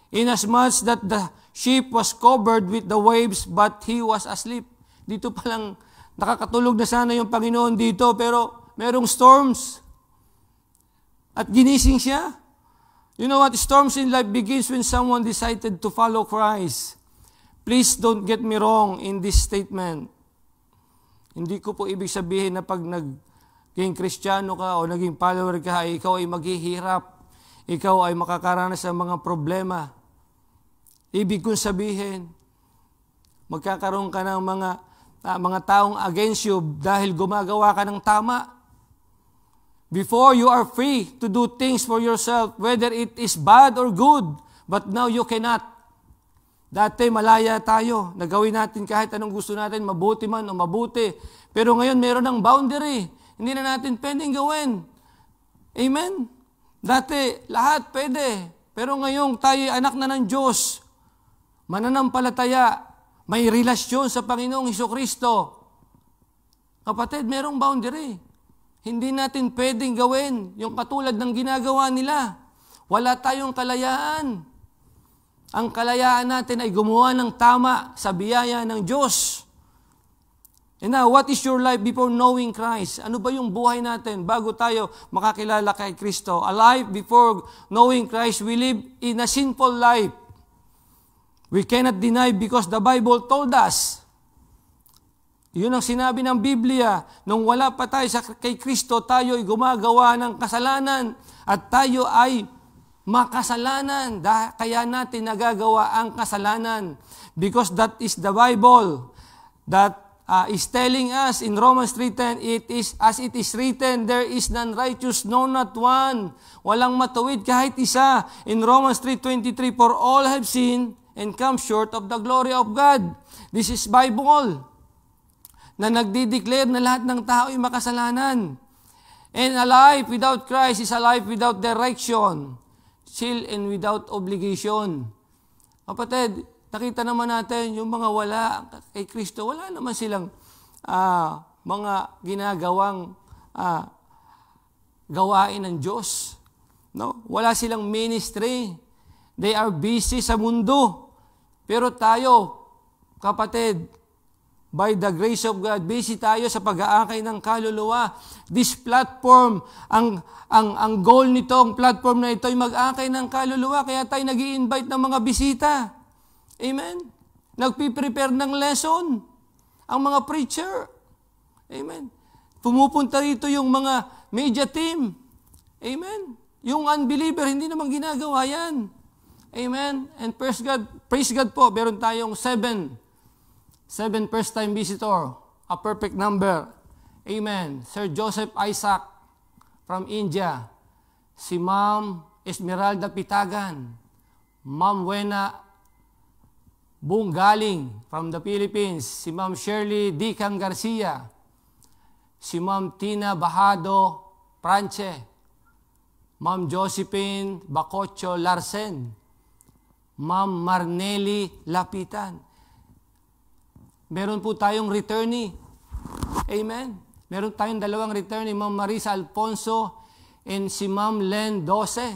inasmuch that the ship was covered with the waves, but he was asleep. Dito palang nakakatulog na sana yung Panginoon dito, pero merong storms. At ginising siya. You know what? Storms in life begins when someone decided to follow Christ. Please don't get me wrong in this statement. Hindi ko po ibig sabihin na pag naging Kristiyano ka o naging follower ka, ikaw ay maghihirap. Ikaw ay makakaranas ng mga problema. Ibig kong sabihin, magkakaroon ka ng mga taong against you dahil gumagawa ka ng tama. Before, you are free to do things for yourself, whether it is bad or good. But now you cannot. Dati malaya tayo. Nagawin natin kahit anong gusto natin, mabuti man o mabuti. Pero ngayon, meron ng boundary. Hindi na natin pwedeng gawin. Amen? Dati, lahat pwede. Pero ngayon, tayo anak na ng Diyos. Mananampalataya. May relasyon sa Panginoong Jesucristo. Kapatid, merong boundary. Hindi natin pwedeng gawin yung katulad ng ginagawa nila. Wala tayong kalayaan. Ang kalayaan natin ay gumawa ng tama sa biyaya ng Diyos. And now, what is your life before knowing Christ? Ano ba yung buhay natin bago tayo makakilala kay Kristo? A life before knowing Christ, we live in a sinful life. We cannot deny because the Bible told us. Yun ang sinabi ng Biblia. Nung wala pa tayo kay Kristo, tayo ay gumagawa ng kasalanan at tayo ay makasalanan. Kaya natin nagagawa ang kasalanan. Because that is the Bible that is telling us in Romans 3:10, it is as it is written, there is none righteous, no not one. Walang matuwid kahit isa. In Romans 3:23, for all have sinned and come short of the glory of God. This is Bible na nagdi-declare na lahat ng tao ay makasalanan. And a life without Christ is a life without direction, still and without obligation. Kapatid, nakita naman natin yung mga wala kay Kristo, wala naman silang mga ginagawang gawain ng Diyos. No? Wala silang ministry. They are busy sa mundo. Pero tayo, kapatid, by the grace of God, busy tayo sa pag-aakay ng kaluluwa. This platform, ang goal nitong platform na ito ay mag-aakay ng kaluluwa. Kaya tayo nag-i-invite ng mga bisita. Amen? Nagpiprepare ng lesson. Ang mga preacher. Amen? Pumupunta rito yung mga media team. Amen? Yung unbeliever, hindi naman ginagawa yan. Amen? And praise God po, meron tayong 7 first-time visitor, a perfect number. Amen. Sir Joseph Isaac from India. Si Ma'am Esmeralda Pitagan. Ma'am Wena Bunggaling from the Philippines. Si Ma'am Shirley Dicang Garcia. Si Ma'am Tina Bahado Pranche. Ma'am Josephine Bacocho Larsen. Ma'am Marnelli Lapitan. Meron po tayong returnee. Amen. Meron tayong 2 returnee, Ma'am Marisa Alfonso and si Ma'am Len Dose.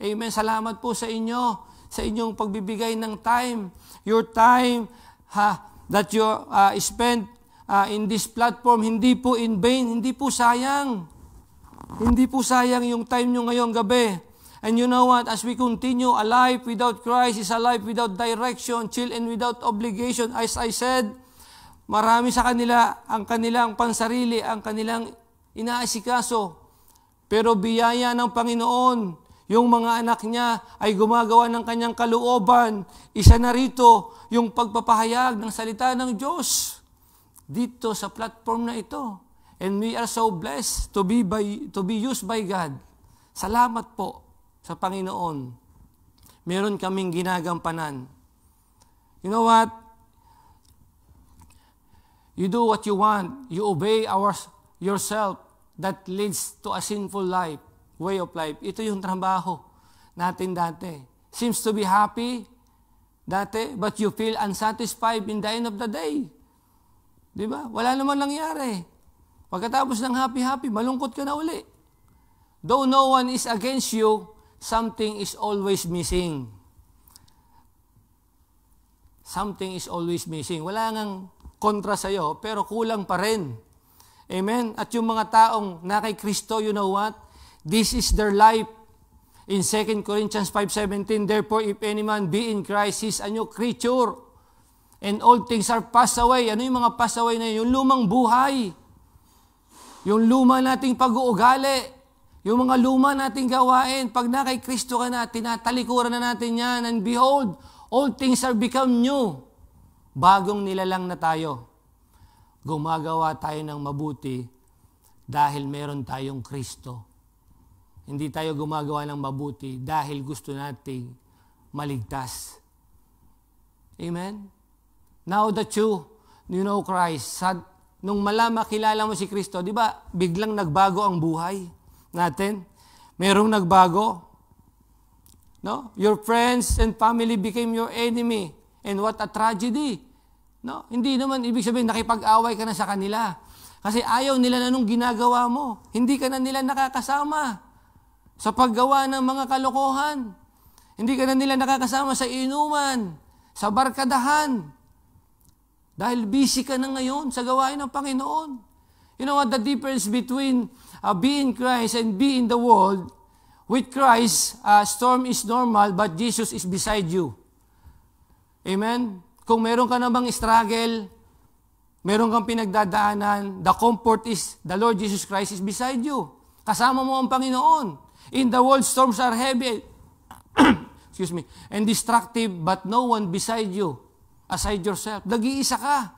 Amen. Salamat po sa inyo. sa inyong pagbibigay ng time. Your time that you spend in this platform, hindi po in vain, hindi po sayang. Hindi po sayang yung time nyo ngayong gabi. And you know what? As we continue, a life without Christ is a life without direction, chill and without obligation. As I said, marami sa kanila ang kanilang pansarili, ang kanilang inaasikaso. Pero biyaya ng Panginoon, yung mga anak niya ay gumagawa ng kanyang kalooban. Isa na rito, yung pagpapahayag ng salita ng Diyos dito sa platform na ito. And we are so blessed to be used by God. Salamat po sa Panginoon. Meron kaming ginagampanan. You know what? You do what you want. You obey yourself. That leads to a sinful life, way of life. Ito yung trabaho natin dati. Seems to be happy dati, but you feel unsatisfied in the end of the day. Di ba? Wala naman nangyari. Pagkatapos ng happy-happy, malungkot ka na uli. Though no one is against you, something is always missing. Something is always missing. Wala ngang kontra sa'yo, pero kulang pa rin. Amen? At yung mga taong na kay Kristo, you know what? This is their life. In 2 Corinthians 5:17, therefore, if any man be in Christ, he is a new creature. And all things are passed away. Ano yung mga passed away na yun? Yung lumang buhay. Yung luma nating pag-uugali. Yung mga luma nating gawain. Pag na kay Kristo ka na, tinatalikuran na natin yan. And behold, all things are become new. Bagong nilalang na tayo. Gumagawa tayo ng mabuti dahil meron tayong Kristo. Hindi tayo gumagawa ng mabuti dahil gusto nating maligtas. Amen? Now that you know Christ, nung makilala mo si Kristo, di ba, biglang nagbago ang buhay natin? Merong nagbago. No? Your friends and family became your enemy. And what a tragedy. No? Hindi naman ibig sabihin nakipag-away ka na sa kanila. Kasi ayaw nila na nung ginagawa mo. Hindi ka na nila nakakasama sa paggawa ng mga kalokohan. Hindi ka na nila nakakasama sa inuman, sa barkadahan. Dahil busy ka na ngayon sa gawain ng Panginoon. You know what the difference between being Christ and being the world? With Christ, storm is normal, but Jesus is beside you. Amen? Kung meron ka namang struggle, meron kang pinagdadaanan, the comfort is the Lord Jesus Christ is beside you. Kasama mo ang Panginoon. In the world, storms are heavy excuse me, and destructive, but no one beside you, aside yourself. Nag-iisa ka.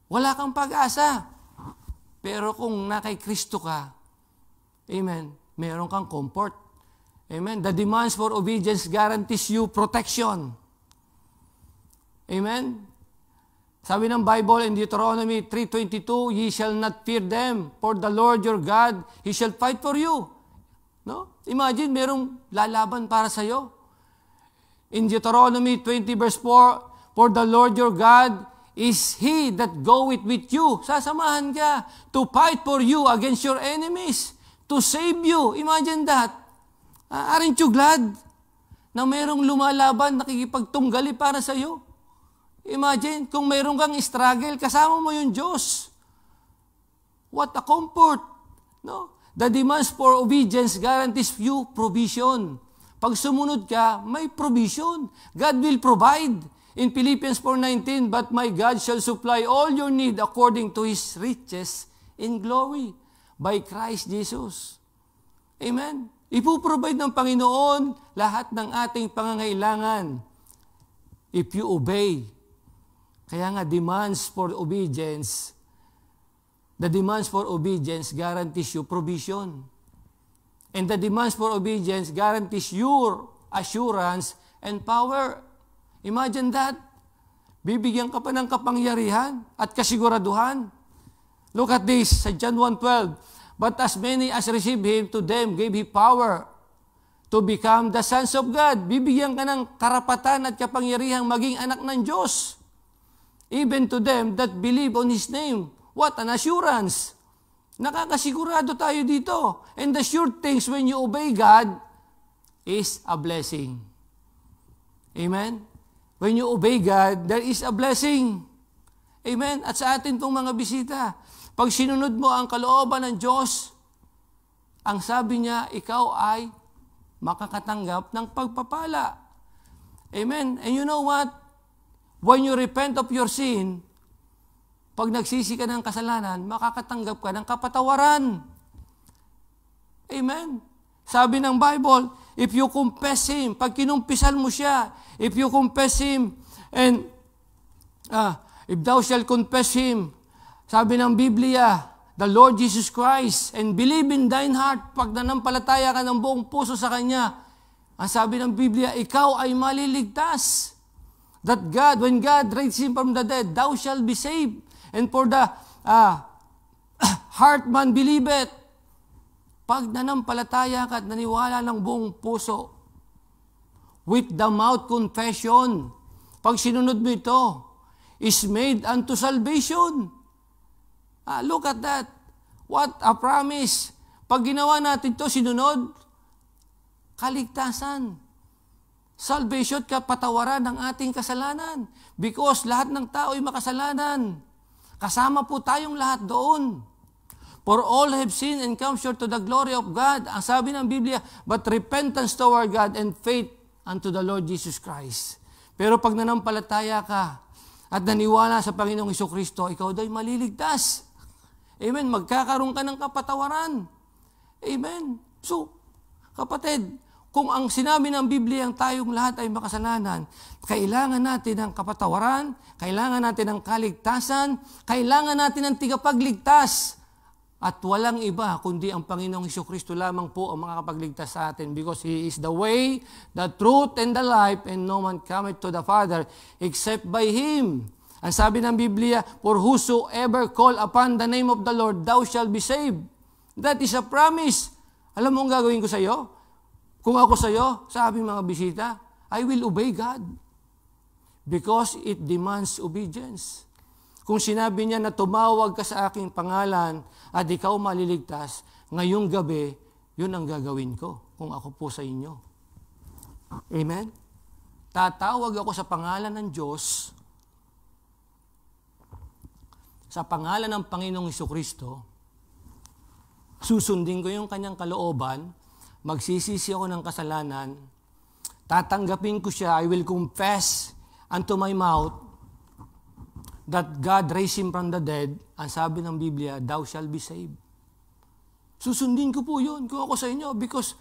Wala kang pag-asa. Pero kung na kay Kristo ka, amen, meron kang comfort. Amen. The demands for obedience guarantees you protection. Amen? Sabi ng Bible in Deuteronomy 3:22, ye shall not fear them, for the Lord your God, He shall fight for you. No? Imagine, merong lalaban para sa'yo. In Deuteronomy 20 verse 4, for the Lord your God is He that goeth with you. Sasamahan ka to fight for you against your enemies, to save you. Imagine that. Aren't you glad na merong lumalaban, nakikipagtunggali para sa'yo? Imagine, kung mayroon kang struggle, kasama mo yung Diyos. What a comfort. No? The demands for obedience guarantees you provision. Pag sumunod ka, may provision. God will provide. In Philippians 4:19, but my God shall supply all your need according to His riches in glory by Christ Jesus. Amen? Ipuprovide ng Panginoon lahat ng ating pangangailangan if you obey. Kaya nga, the demands for obedience guarantees you provision. And the demands for obedience guarantees your assurance and power. Imagine that. Bibigyan ka pa ng kapangyarihan at kasiguraduhan. Look at this, sa John 1:12. But as many as receive Him, to them gave He power to become the sons of God. Bibigyan ka ng karapatan at kapangyarihang maging anak ng Diyos. Even to them that believe on His name. What an assurance! Nakakasigurado tayo dito. And the sure things when you obey God is a blessing. Amen? When you obey God, there is a blessing. Amen? At sa atin pong mga bisita, pag sinunod mo ang kalooban ng Diyos, ang sabi niya, ikaw ay makakatanggap ng pagpapala. Amen? And you know what? When you repent of your sin, pag nagsisi ka ng kasalanan, makakatanggap ka ng kapatawaran. Amen? Sabi ng Bible, if you confess Him, pag kinumpisal mo siya, if you confess Him, and if thou shalt confess Him, sabi ng Biblia, the Lord Jesus Christ, and believe in thine heart, pag nanampalataya ka ng buong puso sa Kanya, ang sabi ng Biblia, ikaw ay maliligtas. That God, when God raised Him from the dead, thou shalt be saved. And for the heart man believeth, pag nanampalataya ka at naniwala ng buong puso, with the mouth confession, pag sinunod mo ito, is made unto salvation. Look at that. What a promise. Pag ginawa natin ito, sinunod, kaligtasan. Salvation, kapatawaran ng ating kasalanan. Because lahat ng tao ay makasalanan. Kasama po tayong lahat doon. For all have sinned and come short to the glory of God. Ang sabi ng Biblia, but repentance toward God and faith unto the Lord Jesus Christ. Pero pag nanampalataya ka at naniwala sa Panginoong Jesucristo, ikaw daw ay maliligtas. Amen. Magkakaroon ka ng kapatawaran. Amen. So, kapatid, kung ang sinabi ng Biblia ang tayong lahat ay makasalanan, kailangan natin ng kapatawaran, kailangan natin ng kaligtasan, kailangan natin ng tigapagligtas. At walang iba kundi ang Panginoong Jesucristo lamang po ang makakapagligtas sa atin because He is the way, the truth, and the life, and no man cometh to the Father except by Him. Ang sabi ng Biblia, for whosoever call upon the name of the Lord, thou shalt be saved. That is a promise. Alam mo ang gagawin ko sa iyo? Kung ako sa iyo, sabi mga bisita, I will obey God because it demands obedience. Kung sinabi niya na tumawag ka sa aking pangalan at ikaw maliligtas, ngayong gabi, yun ang gagawin ko kung ako po sa inyo. Amen? Tatawag ako sa pangalan ng Diyos, sa pangalan ng Panginoong Jesucristo, susundin ko yung kanyang kalooban, magsisisi ako ng kasalanan, tatanggapin ko siya, I will confess unto my mouth that God raised Him from the dead, ang sabi ng Biblia, thou shalt be saved. Susundin ko po yun kung ako sa inyo because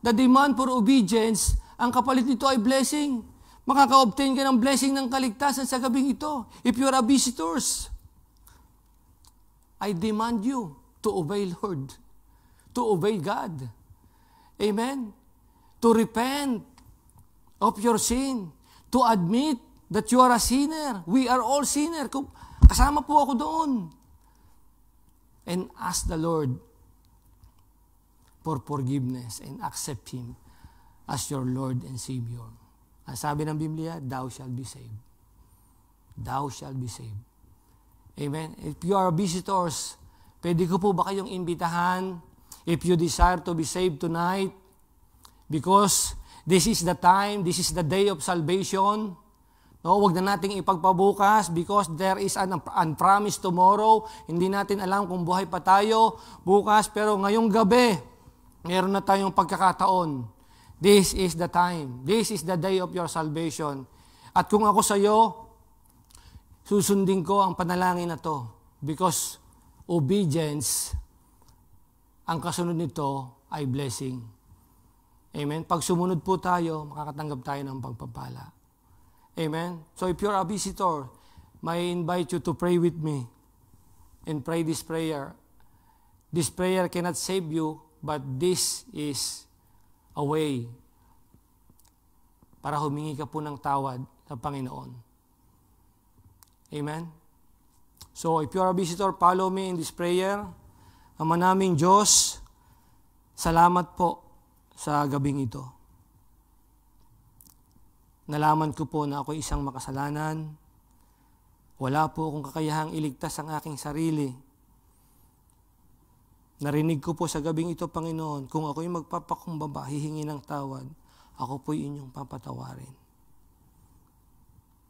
the demand for obedience, ang kapalit nito ay blessing. Makaka-obtain ka ng blessing ng kaligtasan sa gabing ito. If you are a visitors, I demand you to obey Lord, to obey God. Amen? To repent of your sin, to admit that you are a sinner. We are all sinner. Kasama po ako doon. And ask the Lord for forgiveness and accept Him as your Lord and Savior. Ang sabi ng Biblia, thou shalt be saved. Thou shalt be saved. Amen? If you are visitors, pwede ko po ba kayong imbitahan if you desire to be saved tonight? Because this is the time, this is the day of salvation. No, wag na nating ipagpabukas because there is an unpromised tomorrow. Hindi natin alam kung buhay pa tayo bukas, pero ngayong gabi, meron na tayong pagkakataon. This is the time. This is the day of your salvation. At kung ako sa iyo, susundin ko ang panalangin na to because obedience, ang kasunod nito ay blessing. Amen? Pag sumunod po tayo, makakatanggap tayo ng pagpapala. Amen? So if you're a visitor, may invite you to pray with me and pray this prayer. This prayer cannot save you, but this is a way para humingi ka po ng tawad sa Panginoon. Amen? So if you're a visitor, follow me in this prayer. Ama naming Diyos, salamat po sa gabing ito. Nalaman ko po na ako isang makasalanan. Wala po akong kakayahang iligtas ang aking sarili. Narinig ko po sa gabing ito, Panginoon, kung ako'y magpapakumbaba, hihingi ng tawad, ako po'y inyong papatawarin.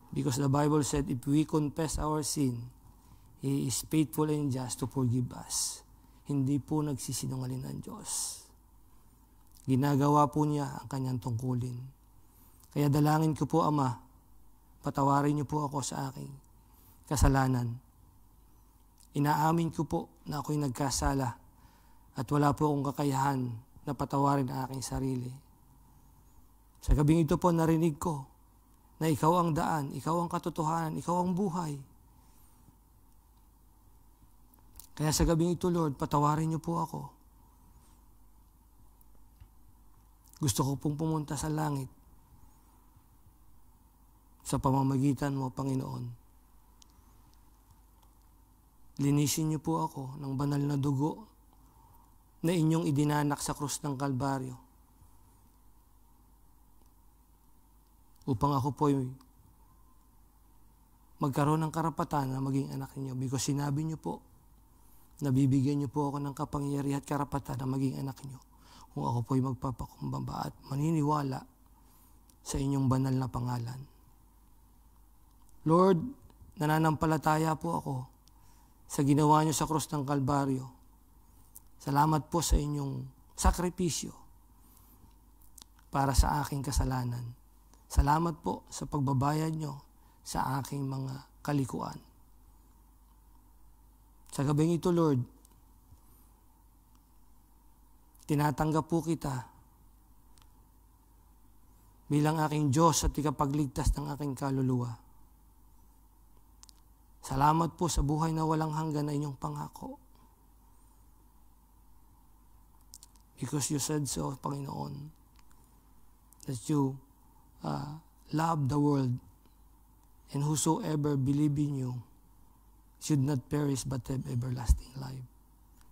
Because the Bible said, if we confess our sin, He is faithful and just to forgive us. Hindi po nagsisinungaling ang Diyos. Ginagawa po niya ang kanyang tungkulin. Kaya dalangin ko po, Ama, patawarin niyo po ako sa aking kasalanan. Inaamin ko po na ako'y nagkasala at wala po akong kakayahan na patawarin ang aking sarili. Sa gabing ito po narinig ko na ikaw ang daan, ikaw ang katotohanan, ikaw ang buhay. Kaya sa gabing ito, Lord, patawarin niyo po ako. Gusto ko pong pumunta sa langit sa pamamagitan mo, Panginoon. Linisin niyo po ako ng banal na dugo na inyong idinanak sa krus ng Kalbaryo upang ako po'y magkaroon ng karapatan na maging anak niyo. Because sinabi niyo po, nabibigyan niyo po ako ng kapangyarihan at karapatan na maging anak niyo kung ako po'y magpapakumbaba at maniniwala sa inyong banal na pangalan. Lord, nananampalataya po ako sa ginawa niyo sa krus ng Kalbaryo. Salamat po sa inyong sakripisyo para sa aking kasalanan. Salamat po sa pagbabayad niyo sa aking mga kalikuan. Sa gabing ito, Lord, tinatanggap po kita bilang aking Diyos at ikapagligtas ng aking kaluluwa. Salamat po sa buhay na walang hanggan na inyong pangako. Because you said so, Panginoon, that you love the world and whosoever believe in you should not perish but have everlasting life.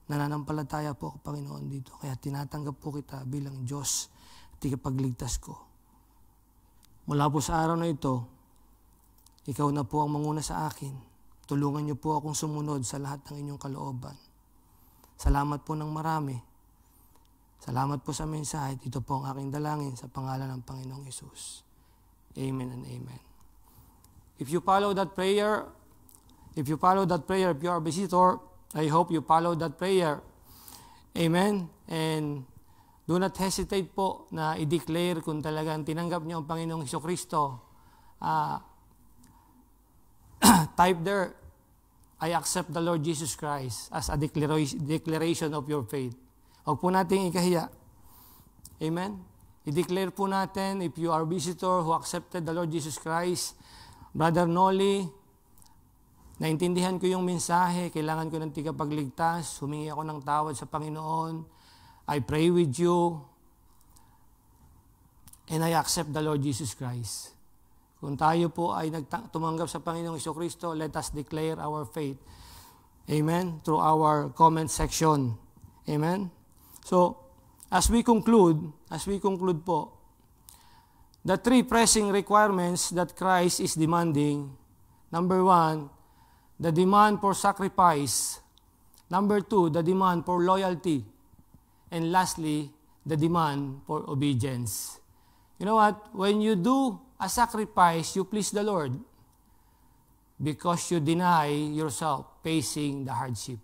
Nananampalataya po ako, Panginoon, dito. Kaya tinatanggap po kita bilang Diyos at ikapagligtas ko. Mula po sa araw na ito, ikaw na po ang manguna sa akin. Tulungan niyo po akong sumunod sa lahat ng inyong kalooban. Salamat po ng marami. Salamat po sa mensahe. Ito po ang aking dalangin sa pangalan ng Panginoong Hesus. Amen and amen. If you follow that prayer, if you are a visitor, I hope you follow that prayer. Amen. And do not hesitate po na i-declare kung talagang tinanggap niyo ang Panginoong Hesukristo. Type there, I accept the Lord Jesus Christ as a declaration of your faith. Huwag po natin ikahiya. Amen. I-declare po natin, if you are a visitor who accepted the Lord Jesus Christ, Brother Noli, naintindihan ko yung mensahe, kailangan ko ng tigapagligtas, humingi ako ng tawad sa Panginoon, I pray with you, and I accept the Lord Jesus Christ. Kung tayo po ay tumanggap sa Panginoong Hesukristo, let us declare our faith. Amen? Through our comment section. Amen? So, as we conclude po, the three pressing requirements that Christ is demanding. Number 1, the demand for sacrifice. Number 2, the demand for loyalty. And lastly, the demand for obedience. You know what? When you do a sacrifice, you please the Lord because you deny yourself facing the hardship.